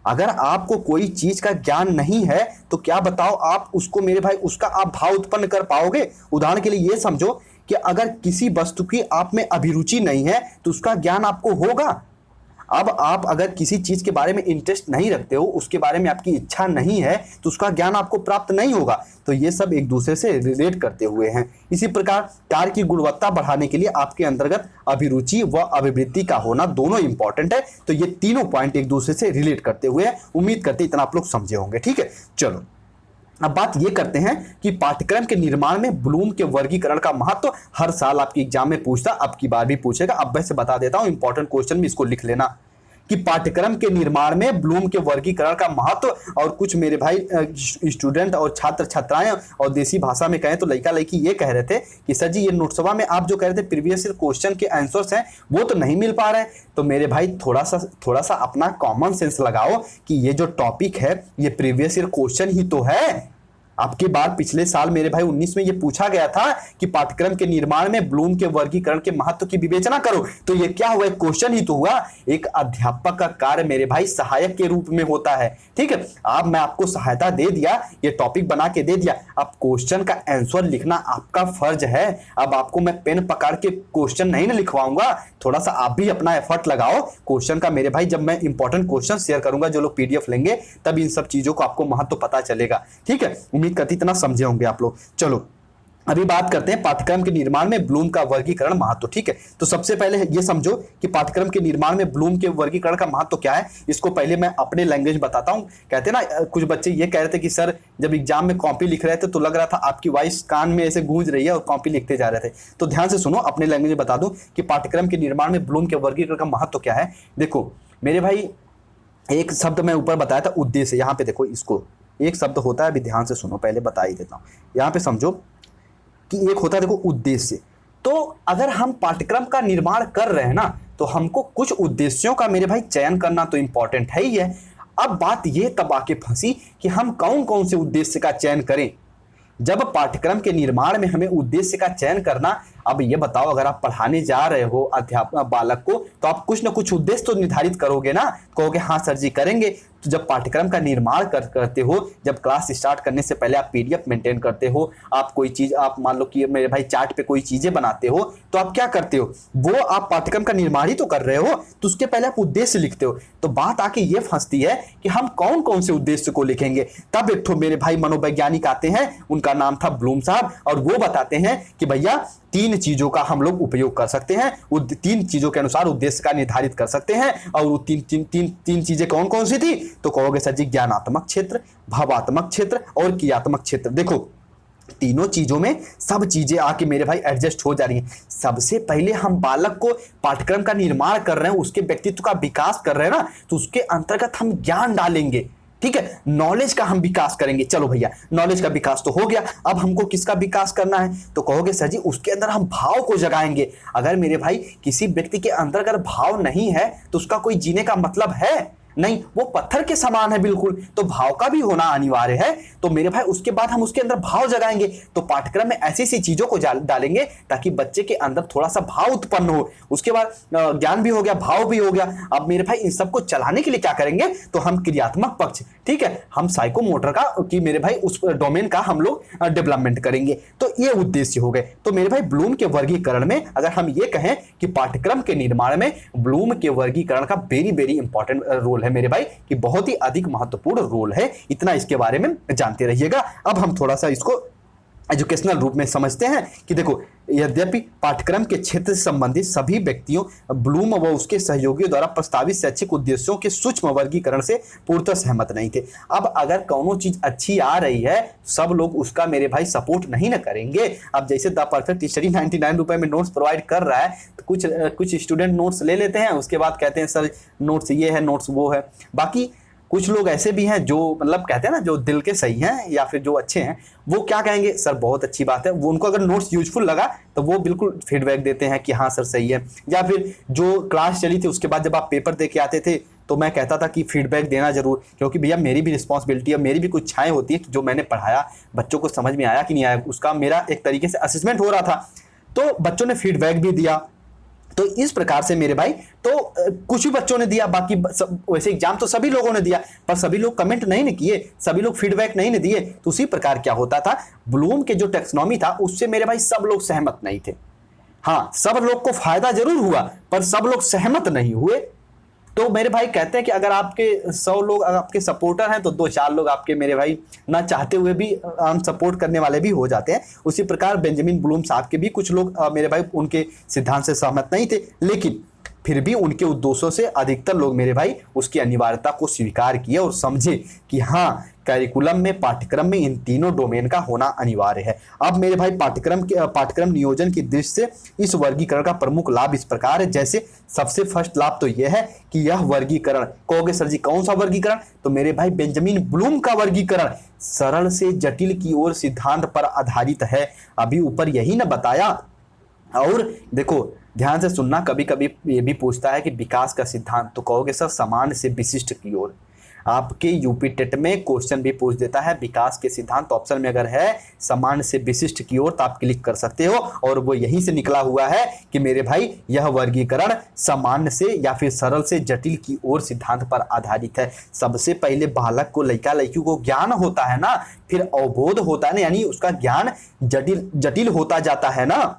अगर आपको कोई चीज का ज्ञान नहीं है तो क्या बताओ आप उसको मेरे भाई उसका आप भाव उत्पन्न कर पाओगे। उदाहरण के लिए ये समझो कि अगर किसी वस्तु की आप में अभिरुचि नहीं है तो उसका ज्ञान आपको होगा। अब आप अगर किसी चीज के बारे में इंटरेस्ट नहीं रखते हो, उसके बारे में आपकी इच्छा नहीं है, तो उसका ज्ञान आपको प्राप्त नहीं होगा। तो ये सब एक दूसरे से रिलेट करते हुए हैं। इसी प्रकार कार्य की गुणवत्ता बढ़ाने के लिए आपके अंतर्गत अभिरुचि व अभिवृत्ति का होना दोनों इंपॉर्टेंट है। तो ये तीनों पॉइंट एक दूसरे से रिलेट करते हुए हैं। उम्मीद करते इतना आप लोग समझे होंगे। ठीक है, चलो अब बात ये करते हैं कि पाठ्यक्रम के निर्माण में ब्लूम के वर्गीकरण का महत्व हर साल आपकी एग्जाम में पूछता, अब की बार भी पूछेगा। अब वैसे बता देता हूं, इंपॉर्टेंट क्वेश्चन में इसको लिख लेना कि पाठ्यक्रम के निर्माण में ब्लूम के वर्गीकरण का महत्व। और कुछ मेरे भाई स्टूडेंट और छात्र छात्राएं और देसी भाषा में कहें तो लड़का लड़की ये कह रहे थे कि सर जी ये नोट्सवा में आप जो कह रहे थे प्रीवियस ईयर क्वेश्चन के आंसर्स हैं वो तो नहीं मिल पा रहे हैं। तो मेरे भाई थोड़ा सा अपना कॉमन सेंस लगाओ कि ये जो टॉपिक है ये प्रीवियस ईयर क्वेश्चन ही तो है। आपके बार पिछले साल मेरे भाई 19 में ये पूछा गया था कि पाठ्यक्रम के निर्माण में ब्लूम के वर्गीकरण के महत्व की विवेचना करो। तो ये क्या हुआ, क्वेश्चन ही तो हुआ। एक अध्यापक का कार्य मेरे भाई सहायक के रूप में होता है, ठीक है। अब मैं आपको सहायता दे दिया, ये टॉपिक बना के दे दिया, अब क्वेश्चन का आंसर लिखना आपका फर्ज है। अब आपको मैं पेन पकड़ के क्वेश्चन नहीं ना लिखवाऊंगा, थोड़ा सा आप भी अपना एफर्ट लगाओ क्वेश्चन का। मेरे भाई जब मैं इंपॉर्टेंट क्वेश्चन शेयर करूंगा, जो लोग पीडीएफ लेंगे, तब इन सब चीजों को आपको महत्व पता चलेगा, ठीक है। उम्मीद करती इतना समझे होंगे आप लोग। चलो अभी बात करते हैं पाठ्यक्रम के निर्माण में ब्लूम का वर्गीकरण महत्व, ठीक है। तो सबसे पहले ये समझो कि पाठ्यक्रम के निर्माण में ब्लूम के वर्गीकरण का महत्व क्या है। इसको पहले मैं अपने लैंग्वेज बताता हूं। कहते हैं ना, कुछ बच्चे ये कह रहे थे कि सर जब एग्जाम में कॉपी लिख रहे थे तो लग रहा था आपकी वॉइस कान में ऐसे गूंज रही है और कॉपी लिखते जा रहे थे। तो ध्यान से सुनो, अपने लैंग्वेज में बता दूं कि पाठ्यक्रम के निर्माण में ब्लूम के वर्गीकरण का महत्व क्या है। देखो मेरे भाई, एक शब्द मैं ऊपर बताया था उद्देश्य, यहाँ पे देखो इसको एक शब्द होता है, अभी ध्यान से सुनो, पहले बता ही देता हूं। यहाँ पे समझो कि एक होता है देखो उद्देश्य। तो अगर हम पाठ्यक्रम का निर्माण कर रहे हैं ना, तो हमको कुछ उद्देश्यों का मेरे भाई चयन करना तो इंपॉर्टेंट है ही है। अब बात ये तब आके फंसी कि हम कौन कौन से उद्देश्य का चयन करें। जब पाठ्यक्रम के निर्माण में हमें उद्देश्य का चयन करना, अब ये बताओ अगर आप पढ़ाने जा रहे हो अध्यापक बालक को, तो आप कुछ ना कुछ उद्देश्य तो निर्धारित करोगे ना, कहोगे हाँ सर जी करेंगे। तो जब पाठ्यक्रम का निर्माण करते हो, जब क्लास स्टार्ट करने से पहले आप पीडीएफ मेंटेन करते हो, आप कोई चीज, आप मान लो कि मेरे भाई चार्ट पे कोई चीजें बनाते हो, तो आप क्या करते हो, वो आप पाठ्यक्रम का निर्माण ही तो कर रहे हो, तो उसके पहले आप उद्देश्य लिखते हो। तो बात आके ये फंसती है कि हम कौन कौन से उद्देश्य को लिखेंगे। तब एक तो मेरे भाई मनोवैज्ञानिक आते हैं, उनका नाम था ब्लूम साहब, और वो बताते हैं कि भैया 3 चीजों का हम लोग उपयोग कर सकते हैं, 3 चीजों के अनुसार उद्देश्य का निर्धारित कर सकते हैं। और वो तीन चीजें कौन कौन सी थी, तो कहोगे सर जी ज्ञानात्मक क्षेत्र, भावात्मक क्षेत्र और क्रियात्मक क्षेत्र। देखो तीनों चीजों में सब चीजें आके मेरे भाई एडजस्ट हो जा रही हैं। सबसे पहले हम बालक को पाठ्यक्रम का निर्माण कर रहे हैं, उसके व्यक्तित्व का विकास कर रहे हैं ना, तो उसके अंतर्गत हम ज्ञान डालेंगे, ठीक है, नॉलेज का हम विकास करेंगे। चलो भैया नॉलेज का विकास तो हो गया, अब हमको किसका विकास करना है, तो कहोगे सर जी उसके अंदर हम भाव को जगाएंगे। अगर मेरे भाई किसी व्यक्ति के अंदर अगर भाव नहीं है तो उसका कोई जीने का मतलब है नहीं, वो पत्थर के समान है बिल्कुल। तो भाव का भी होना अनिवार्य है। तो मेरे भाई उसके बाद हम उसके अंदर भाव जगाएंगे। तो पाठ्यक्रम में ऐसी सी चीजों को डालेंगे ताकि बच्चे के अंदर थोड़ा सा भाव उत्पन्न हो। उसके बाद ज्ञान भी हो गया, भाव भी हो गया। अब मेरे भाई इन सबको चलाने के लिए क्या करेंगे, तो हम क्रियात्मक पक्ष, ठीक है, हम साइकोमोटर का कि मेरे भाई उस डोमेन का हम लोग डेवलपमेंट करेंगे। तो ये उद्देश्य हो गए। तो मेरे भाई ब्लूम के वर्गीकरण में अगर हम ये कहें कि पाठ्यक्रम के निर्माण में ब्लूम के वर्गीकरण का वेरी वेरी इंपॉर्टेंट रोल है मेरे भाई, कि बहुत ही अधिक महत्वपूर्ण रोल है। इतना इसके बारे में जानते रहिएगा। अब हम थोड़ा सा इसको एजुकेशनल रूप में समझते हैं कि देखो यद्यपि पाठ्यक्रम के क्षेत्र से संबंधित सभी व्यक्तियों ब्लूम व उसके सहयोगियों द्वारा प्रस्तावित शैक्षिक उद्देश्यों के सूक्ष्म वर्गीकरण से पूर्णतः सहमत नहीं थे। अब अगर कोनो चीज अच्छी आ रही है, सब लोग उसका मेरे भाई सपोर्ट नहीं ना करेंगे। अब जैसे द परफेक्ट स्टडी 99 रुपए में नोट्स प्रोवाइड कर रहा है, तो कुछ स्टूडेंट नोट्स ले लेते हैं, उसके बाद कहते हैं सर नोट्स ये है, नोट्स वो है। बाकी कुछ लोग ऐसे भी हैं जो मतलब कहते हैं ना, जो दिल के सही हैं या फिर जो अच्छे हैं, वो क्या कहेंगे, सर बहुत अच्छी बात है। वो उनको अगर नोट्स यूजफुल लगा तो वो बिल्कुल फीडबैक देते हैं कि हाँ सर सही है। या फिर जो क्लास चली थी उसके बाद जब आप पेपर दे के आते थे, तो मैं कहता था कि फीडबैक देना जरूर, क्योंकि भैया मेरी भी रिस्पॉन्सिबिलिटी है, मेरी भी कुछ छाएं होती है कि जो मैंने पढ़ाया बच्चों को समझ में आया कि नहीं आया, उसका मेरा एक तरीके से असेसमेंट हो रहा था। तो बच्चों ने फीडबैक भी दिया। तो इस प्रकार से मेरे भाई, तो कुछ ही बच्चों ने दिया, बाकी वैसे एग्जाम तो सभी लोगों ने दिया, पर सभी लोग कमेंट नहीं ने किए, सभी लोग फीडबैक नहीं ने दिए। तो उसी प्रकार क्या होता था, ब्लूम के जो टेक्सोनॉमी था उससे मेरे भाई सब लोग सहमत नहीं थे। हाँ, सब लोग को फायदा जरूर हुआ, पर सब लोग सहमत नहीं हुए। तो मेरे भाई कहते हैं कि अगर आपके 100 लोग आपके सपोर्टर हैं, तो 2-4 लोग आपके मेरे भाई ना चाहते हुए भी सपोर्ट करने वाले भी हो जाते हैं। उसी प्रकार बेंजामिन ब्लूम साहब के भी कुछ लोग मेरे भाई उनके सिद्धांत से सहमत नहीं थे। लेकिन फिर भी उनके उद्देश्यों से अधिकतर लोग मेरे भाई उसकी अनिवार्यता को स्वीकार किए और समझे कि हाँ, करिकुलम में, पाठ्यक्रम में इन तीनों डोमेन का होना अनिवार्य है। अब मेरे भाई पाठ्यक्रम नियोजन की दृष्टि से इस वर्गीकरण का प्रमुख लाभ इस प्रकार है। जैसे सबसे फर्स्ट लाभ तो यह है कि यह वर्गीकरण, कहोगे सर जी कौन सा वर्गीकरण, तो मेरे भाई बेंजामिन ब्लूम का वर्गीकरण सरल से जटिल की ओर सिद्धांत पर आधारित है। अभी ऊपर यही ना बताया। और देखो ध्यान से सुनना, कभी कभी ये भी पूछता है कि विकास का सिद्धांत, तो कहोगे सर सामान्य से विशिष्ट की ओर। आपके यूपी टेट में क्वेश्चन भी पूछ देता है विकास के सिद्धांत, ऑप्शन में अगर है सामान्य से विशिष्ट की ओर तो आप क्लिक कर सकते हो, और वो यहीं से निकला हुआ है कि मेरे भाई यह वर्गीकरण सामान्य से या फिर सरल से जटिल की ओर सिद्धांत पर आधारित है। सबसे पहले बालक को, लड़का लड़की को ज्ञान होता है ना, फिर अवबोध होता है ना, यानी उसका ज्ञान जटिल होता जाता है ना।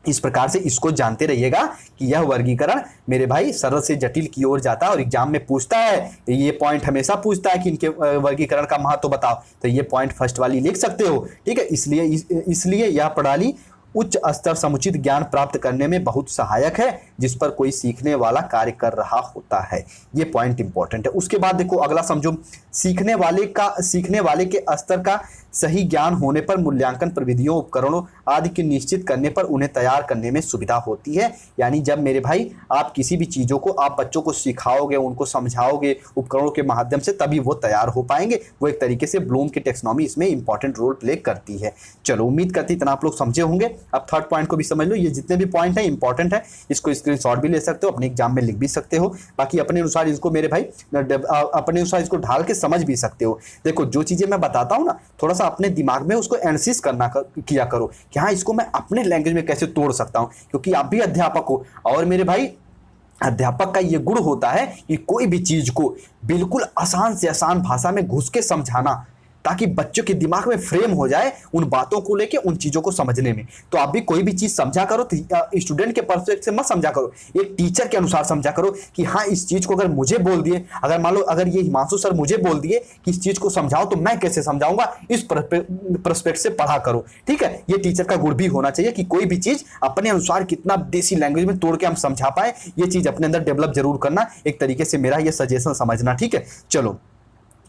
इस प्रकार से इसको जानते रहिएगा कि यह वर्गीकरण मेरे भाई सरल से जटिल की ओर जाता है, और एग्जाम में पूछता है, ये पॉइंट हमेशा पूछता है कि इनके वर्गीकरण का महत्व बताओ, तो ये पॉइंट फर्स्ट वाली लिख सकते हो, ठीक है। इसलिए यह प्रणाली उच्च स्तर समुचित ज्ञान प्राप्त करने में बहुत सहायक है, जिस पर कोई सीखने वाला कार्य कर रहा होता है। ये पॉइंट इंपॉर्टेंट है। उसके बाद देखो अगला समझो, सीखने वाले के स्तर का सही ज्ञान होने पर मूल्यांकन प्रविधियों, उपकरणों आदि की निश्चित करने पर उन्हें तैयार करने में सुविधा होती है। यानी जब मेरे भाई आप किसी भी चीज़ों को आप बच्चों को सिखाओगे, उनको समझाओगे उपकरणों के माध्यम से, तभी वो तैयार हो पाएंगे। वो एक तरीके से ब्लूम की टेक्सोनॉमी इसमें इंपॉर्टेंट रोल प्ले करती है। चलो उम्मीद करती इतना आप लोग समझे होंगे। अब थर्ड पॉइंट को भी समझ लो। ये जितने भी पॉइंट हैं इंपॉर्टेंट है, इसको स्क्रीनशॉट भी ले सकते हो, अपने एग्जाम में लिख भी सकते हो। बाकी अपने अनुसार इसको मेरे भाई अपने अनुसार इसको ढाल के समझ भी सकते हो। देखो जो चीज़ें मैं बताता हूँ ना, थोड़ा सा अपने दिमाग में उसको एनालिसिस किया करो कि हाँ इसको मैं अपने लैंग्वेज में कैसे तोड़ सकता हूँ, क्योंकि आप भी अध्यापक हो। और मेरे भाई अध्यापक का ये गुण होता है कि कोई भी चीज को बिल्कुल आसान से आसान भाषा में घुस के समझाना, ताकि बच्चों के दिमाग में फ्रेम हो जाए उन बातों को लेके, उन चीजों को समझने में। तो आप भी कोई भी चीज समझा करो तो स्टूडेंट के पर्सपेक्टिव से मत समझा करो, एक टीचर के अनुसार समझा करो कि हाँ इस चीज को अगर मुझे बोल दिए, अगर मान लो अगर ये हिमांशु सर मुझे बोल दिए कि इस चीज को समझाओ, तो मैं कैसे समझाऊंगा, इस पर्सपेक्टिव से पढ़ा करो, ठीक है। ये टीचर का गुण भी होना चाहिए कि कोई भी चीज अपने अनुसार कितना देसी लैंग्वेज में तोड़ के हम समझा पाए, ये चीज अपने अंदर डेवलप जरूर करना। एक तरीके से मेरा ये सजेशन समझना, ठीक है। चलो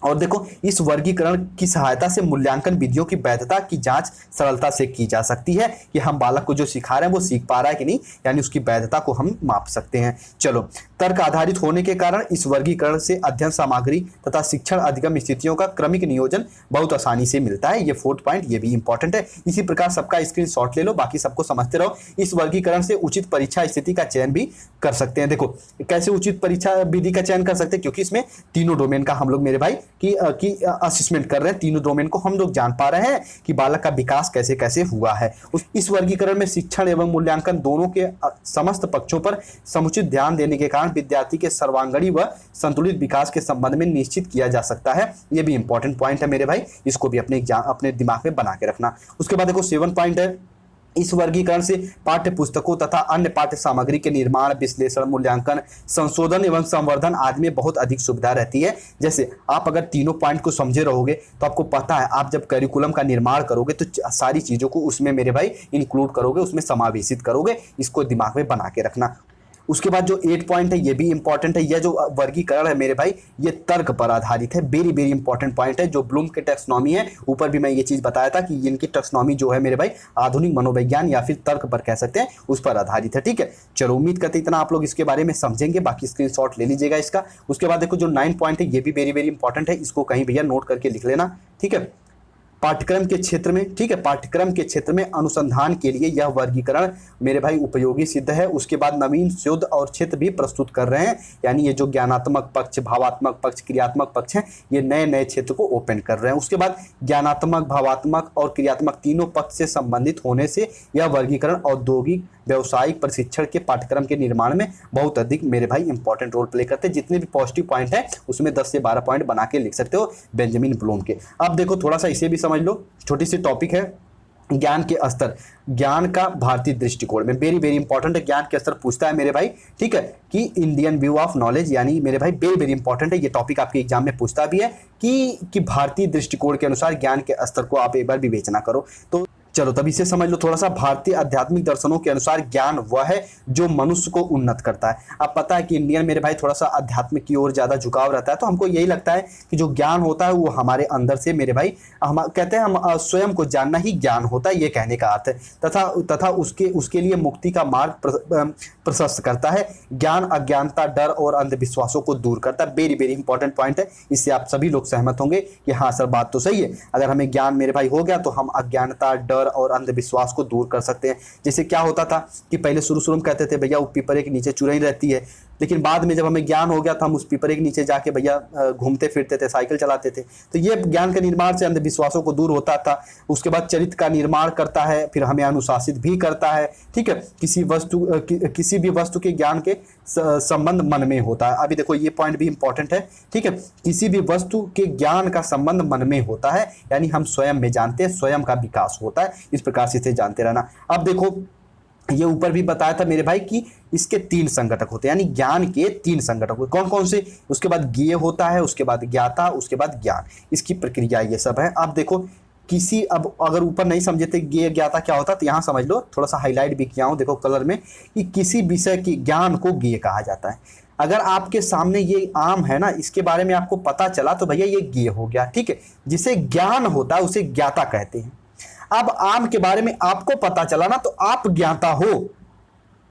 और देखो इस वर्गीकरण की सहायता से मूल्यांकन विधियों की वैधता की जांच सरलता से की जा सकती है कि हम बालक को जो सिखा रहे हैं वो सीख पा रहा है कि नहीं, यानी उसकी वैधता को हम माप सकते हैं। चलो तर्क आधारित होने के कारण इस वर्गीकरण से अध्ययन सामग्री तथा शिक्षण अधिगम स्थितियों का क्रमिक नियोजन बहुत आसानी से मिलता है। ये फोर्थ पॉइंट, ये भी इंपॉर्टेंट है। इसी प्रकार सबका स्क्रीनशॉट ले लो, बाकी सबको समझते रहो। इस वर्गीकरण से उचित परीक्षा स्थिति का चयन भी कर सकते हैं। देखो कैसे उचित परीक्षा विधि का चयन कर सकते हैं, क्योंकि इसमें तीनों डोमेन का हम लोग मेरे भाई की असेसमेंट कर रहे हैं। तीनों डोमेन को हम लोग जान पा रहे हैं कि बालक का विकास कैसे कैसे हुआ है। इस वर्गीकरण में शिक्षण एवं मूल्यांकन दोनों के समस्त पक्षों पर समुचित ध्यान देने के कारण विद्यार्थी के सर्वांगीण व संतुलित विकास के संबंध में निश्चित किया जा सकता है। यह भी इंपॉर्टेंट पॉइंट है मेरे भाई, इसको भी अपने दिमाग में बना के रखना। उसके बाद देखो 7 पॉइंट है, इस वर्गीकरण से पाठ्य पुस्तकों तथा अन्य पाठ्य सामग्री के निर्माण, विश्लेषण, मूल्यांकन, संशोधन एवं संवर्धन आदि में बहुत अधिक सुविधा रहती है। जैसे आप अगर तीनों पॉइंट को समझे रहोगे तो आपको पता है आप जब करिकुलम का निर्माण करोगे तो सारी चीज़ों को उसमें मेरे भाई इंक्लूड करोगे, उसमें समावेशित करोगे। इसको दिमाग में बना के रखना। उसके बाद जो 8 पॉइंट है ये भी इंपॉर्टेंट है। यह जो वर्गीकरण है मेरे भाई ये तर्क पर आधारित है। वेरी वेरी इंपॉर्टेंट पॉइंट है। जो ब्लूम की टेक्सोनॉमी है, ऊपर भी मैं ये चीज़ बताया था कि इनकी टेक्सोनॉमी जो है मेरे भाई आधुनिक मनोविज्ञान या फिर तर्क पर कह सकते हैं, उस पर आधारित है, ठीक है। चलो उम्मीद करते इतना आप लोग इसके बारे में समझेंगे, बाकी स्क्रीनशॉट ले लीजिएगा इसका। उसके बाद देखो जो 9 पॉइंट है ये भी वेरी वेरी इंपॉर्टेंट है, इसको कहीं भैया नोट करके लिख लेना, ठीक है। पाठ्यक्रम के क्षेत्र में, ठीक है, पाठ्यक्रम के क्षेत्र में अनुसंधान के लिए यह वर्गीकरण मेरे भाई उपयोगी सिद्ध है। उसके बाद नवीन शोध और क्षेत्र भी प्रस्तुत कर रहे हैं, यानी ये जो ज्ञानात्मक पक्ष, भावात्मक पक्ष, क्रियात्मक पक्ष हैं, ये नए नए क्षेत्र को ओपन कर रहे हैं। उसके बाद ज्ञानात्मक, भावात्मक और क्रियात्मक तीनों पक्ष से संबंधित होने से यह वर्गीकरण औद्योगिक व्यावसायिक प्रशिक्षण के पाठ्यक्रम के निर्माण में बहुत अधिक मेरे भाई इंपॉर्टेंट रोल प्ले करते हैं। जितने भी पॉजिटिव पॉइंट है उसमें 10 से 12 पॉइंट बना के लिख सकते हो बेंजामिन ब्लूम के। अब देखो थोड़ा सा इसे भी समझ लो, छोटी सी टॉपिक है ज्ञान के स्तर, ज्ञान का भारतीय दृष्टिकोण में। वेरी वेरी इंपॉर्टेंट है, ज्ञान के स्तर पूछता है मेरे भाई, ठीक है, कि इंडियन व्यू ऑफ नॉलेज, यानी मेरे भाई वेरी वेरी इंपॉर्टेंट है। ये टॉपिक आपके एग्जाम में पूछता भी है कि भारतीय दृष्टिकोण के अनुसार ज्ञान के स्तर को आप एक बार विवेचना करो। तो चलो तब इसे समझ लो थोड़ा सा। भारतीय आध्यात्मिक दर्शनों के अनुसार ज्ञान वह है जो मनुष्य को उन्नत करता है। अब पता है कि इंडियन मेरे भाई थोड़ा सा आध्यात्मिक की ओर ज्यादा झुकाव रहता है, तो हमको यही लगता है कि जो ज्ञान होता है वो हमारे अंदर से मेरे भाई हम कहते हैं हम स्वयं को जानना ही ज्ञान होता है, ये कहने का अर्थ है। तथा उसके उसके लिए मुक्ति का मार्ग प्रशस्त करता है। ज्ञान अज्ञानता, डर और अंधविश्वासों को दूर करता है। वेरी वेरी इंपॉर्टेंट पॉइंट है, इससे आप सभी लोग सहमत होंगे कि हाँ सर बात तो सही है। अगर हमें ज्ञान मेरे भाई हो गया तो हम अज्ञानता, डर और अंधविश्वास को दूर कर सकते हैं। जैसे क्या होता था कि पहले शुरू में कहते थे भैया वो पीपरे के नीचे चुड़ैल रहती है, लेकिन बाद में जब हमें ज्ञान हो गया तो हम उस पीपरे के नीचे जाके भैया घूमते फिरते थे, साइकिल चलाते थे। तो ये ज्ञान के निर्माण से अंधविश्वासों को दूर होता था। उसके बाद चरित्र का निर्माण करता है, फिर हमें अनुशासित भी करता है। ठीक है, किसी भी वस्तु के ज्ञान के संबंध मन में होता है। अभी देखो ये पॉइंट भी इंपॉर्टेंट है। ठीक है, किसी भी वस्तु के ज्ञान का संबंध मन में होता है, यानी हम स्वयं में जानते हैं, स्वयं का विकास होता है। इस प्रकार से इसे जानते रहना। अब देखो ये ऊपर भी बताया था मेरे भाई कि इसके 3 संघटक होते हैं, यानी ज्ञान के 3 संघटक होते हैं। कौन कौन से? उसके बाद ज्ञेय होता है, उसके बाद ज्ञाता, उसके बाद ज्ञान। इसकी प्रक्रिया ये सब है। अब देखो अब अगर ऊपर नहीं समझे थे ज्ञेय ज्ञाता क्या होता, तो यहाँ समझ लो, थोड़ा सा हाईलाइट भी किया हूँ देखो कलर में, कि किसी विषय की ज्ञान को ज्ञेय कहा जाता है। अगर आपके सामने ये आम है ना, इसके बारे में आपको पता चला तो भैया ये ज्ञेय हो गया। ठीक है, जिसे ज्ञान होता है उसे ज्ञाता कहते हैं। अब आम के बारे में आपको पता चला ना, तो आप ज्ञाता हो।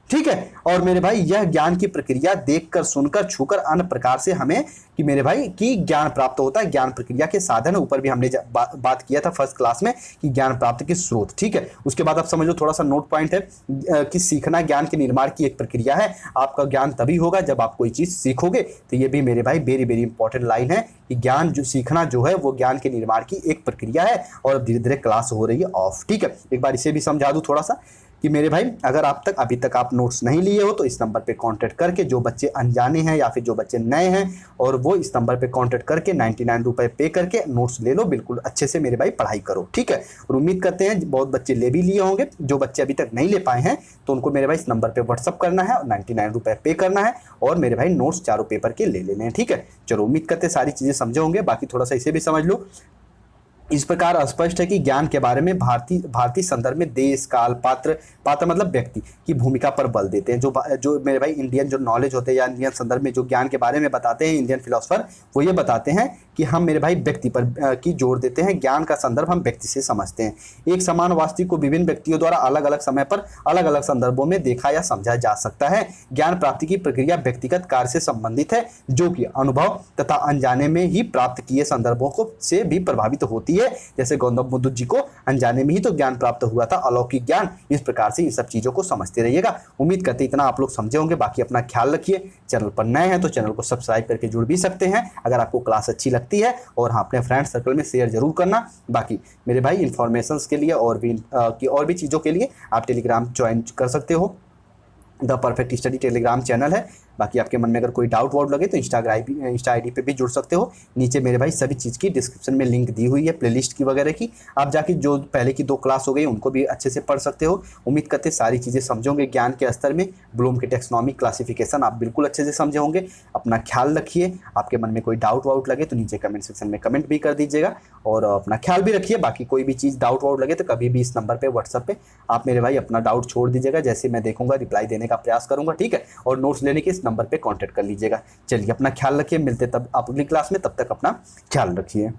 ठीक है, और मेरे भाई यह ज्ञान की प्रक्रिया देखकर, सुनकर, छूकर अन्य प्रकार से हमें कि मेरे भाई कि ज्ञान प्राप्त होता है। ज्ञान प्रक्रिया के साधन ऊपर भी हमने बात किया था फर्स्ट क्लास में कि ज्ञान प्राप्ति के स्रोत। ठीक है, उसके बाद आप समझ लो थोड़ा सा नोट पॉइंट है कि सीखना ज्ञान के निर्माण की एक प्रक्रिया है। आपका ज्ञान तभी होगा जब आप कोई चीज सीखोगे। तो ये भी मेरे भाई वेरी वेरी इंपॉर्टेंट लाइन है कि ज्ञान जो सीखना जो है वो ज्ञान के निर्माण की एक प्रक्रिया है। और धीरे धीरे क्लास हो रही है ऑफ। ठीक है, एक बार इसे भी समझा दूं थोड़ा सा कि मेरे भाई अगर अभी तक आप नोट्स नहीं लिए हो तो इस नंबर पे कांटेक्ट करके, जो बच्चे अनजाने हैं या फिर जो बच्चे नए हैं, और वो इस नंबर पे कांटेक्ट करके 99 रुपए पे करके नोट्स ले लो। बिल्कुल अच्छे से मेरे भाई पढ़ाई करो। ठीक है, और उम्मीद करते हैं बहुत बच्चे ले भी लिए होंगे। जो बच्चे अभी तक नहीं ले पाए हैं तो उनको मेरे भाई इस नंबर पर व्हाट्सअप करना है और 99 रुपए पे करना है, और मेरे भाई नोट्स 4 पेपर के ले लेने हैं। ठीक है, चलो उम्मीद करते हैं सारी चीज़ें समझे होंगे। बाकी थोड़ा सा इसे भी समझ लो। इस प्रकार स्पष्ट है कि ज्ञान के बारे में भारतीय संदर्भ में देश, काल, पात्र मतलब व्यक्ति की भूमिका पर बल देते हैं। जो मेरे भाई इंडियन जो नॉलेज होते हैं या इंडियन संदर्भ में जो ज्ञान के बारे में बताते हैं इंडियन फिलोसफर, वो ये बताते हैं कि हम मेरे भाई व्यक्ति पर की जोर देते हैं। ज्ञान का संदर्भ हम व्यक्ति से समझते हैं। एक समान वास्तविक को विभिन्न व्यक्तियों द्वारा अलग अलग समय पर अलग अलग संदर्भों में देखा या समझा जा सकता है। ज्ञान प्राप्ति की प्रक्रिया व्यक्तिगत कार्य से संबंधित है, जो कि अनुभव तथा अनजाने में ही प्राप्त किए संदर्भों को से भी प्रभावित होती है। जैसे गौतम बुद्ध जी को अनजाने में ही तो ज्ञान प्राप्त हुआ था, अलौकिक ज्ञान। इस प्रकार से इन सब चीजों को समझते रहिएगा। उम्मीद करते इतना आप लोग समझे होंगे। बाकी अपना ख्याल रखिए। चैनल पर नए हैं तो चैनल को सब्सक्राइब करके जुड़ भी सकते हैं अगर आपको क्लास अच्छी लगती है, और हाँ अपने फ्रेंड सर्कल में शेयर जरूर करना। बाकी मेरे भाई इन्फॉर्मेशन के लिए और भी चीज़ों के लिए आप टेलीग्राम ज्वाइन कर सकते हो। The perfect study Telegram channel है। बाकी आपके मन में अगर कोई डाउट वाउट लगे तो इंस्टा आईडी पे भी जुड़ सकते हो। नीचे मेरे भाई सभी चीज़ की डिस्क्रिप्शन में लिंक दी हुई है, प्लेलिस्ट की वगैरह की। आप जाके जो पहले की 2 क्लास हो गई उनको भी अच्छे से पढ़ सकते हो। उम्मीद करते सारी चीज़ें समझोगे ज्ञान के स्तर में। ब्लूम की टेक्सोनॉमी क्लासिफिकेशन आप बिल्कुल अच्छे से समझे होंगे। अपना ख्याल रखिए। आपके मन में कोई डाउट वाउट लगे तो नीचे कमेंट सेक्शन में कमेंट भी कर दीजिएगा, और अपना ख्याल भी रखिए। बाकी कोई भी चीज़ डाउट वाउट लगे तो कभी भी इस नंबर पर व्हाट्सअप पे आप मेरे भाई अपना डाउट छोड़ दीजिएगा। जैसे मैं देखूंगा रिप्लाई देने का प्रयास करूंगा। ठीक है, और नोट्स लेने के इस नंबर पर कॉन्टैक्ट कर लीजिएगा। चलिए अपना ख्याल रखिए। मिलते तब अगली क्लास में, तब तक अपना ख्याल रखिए।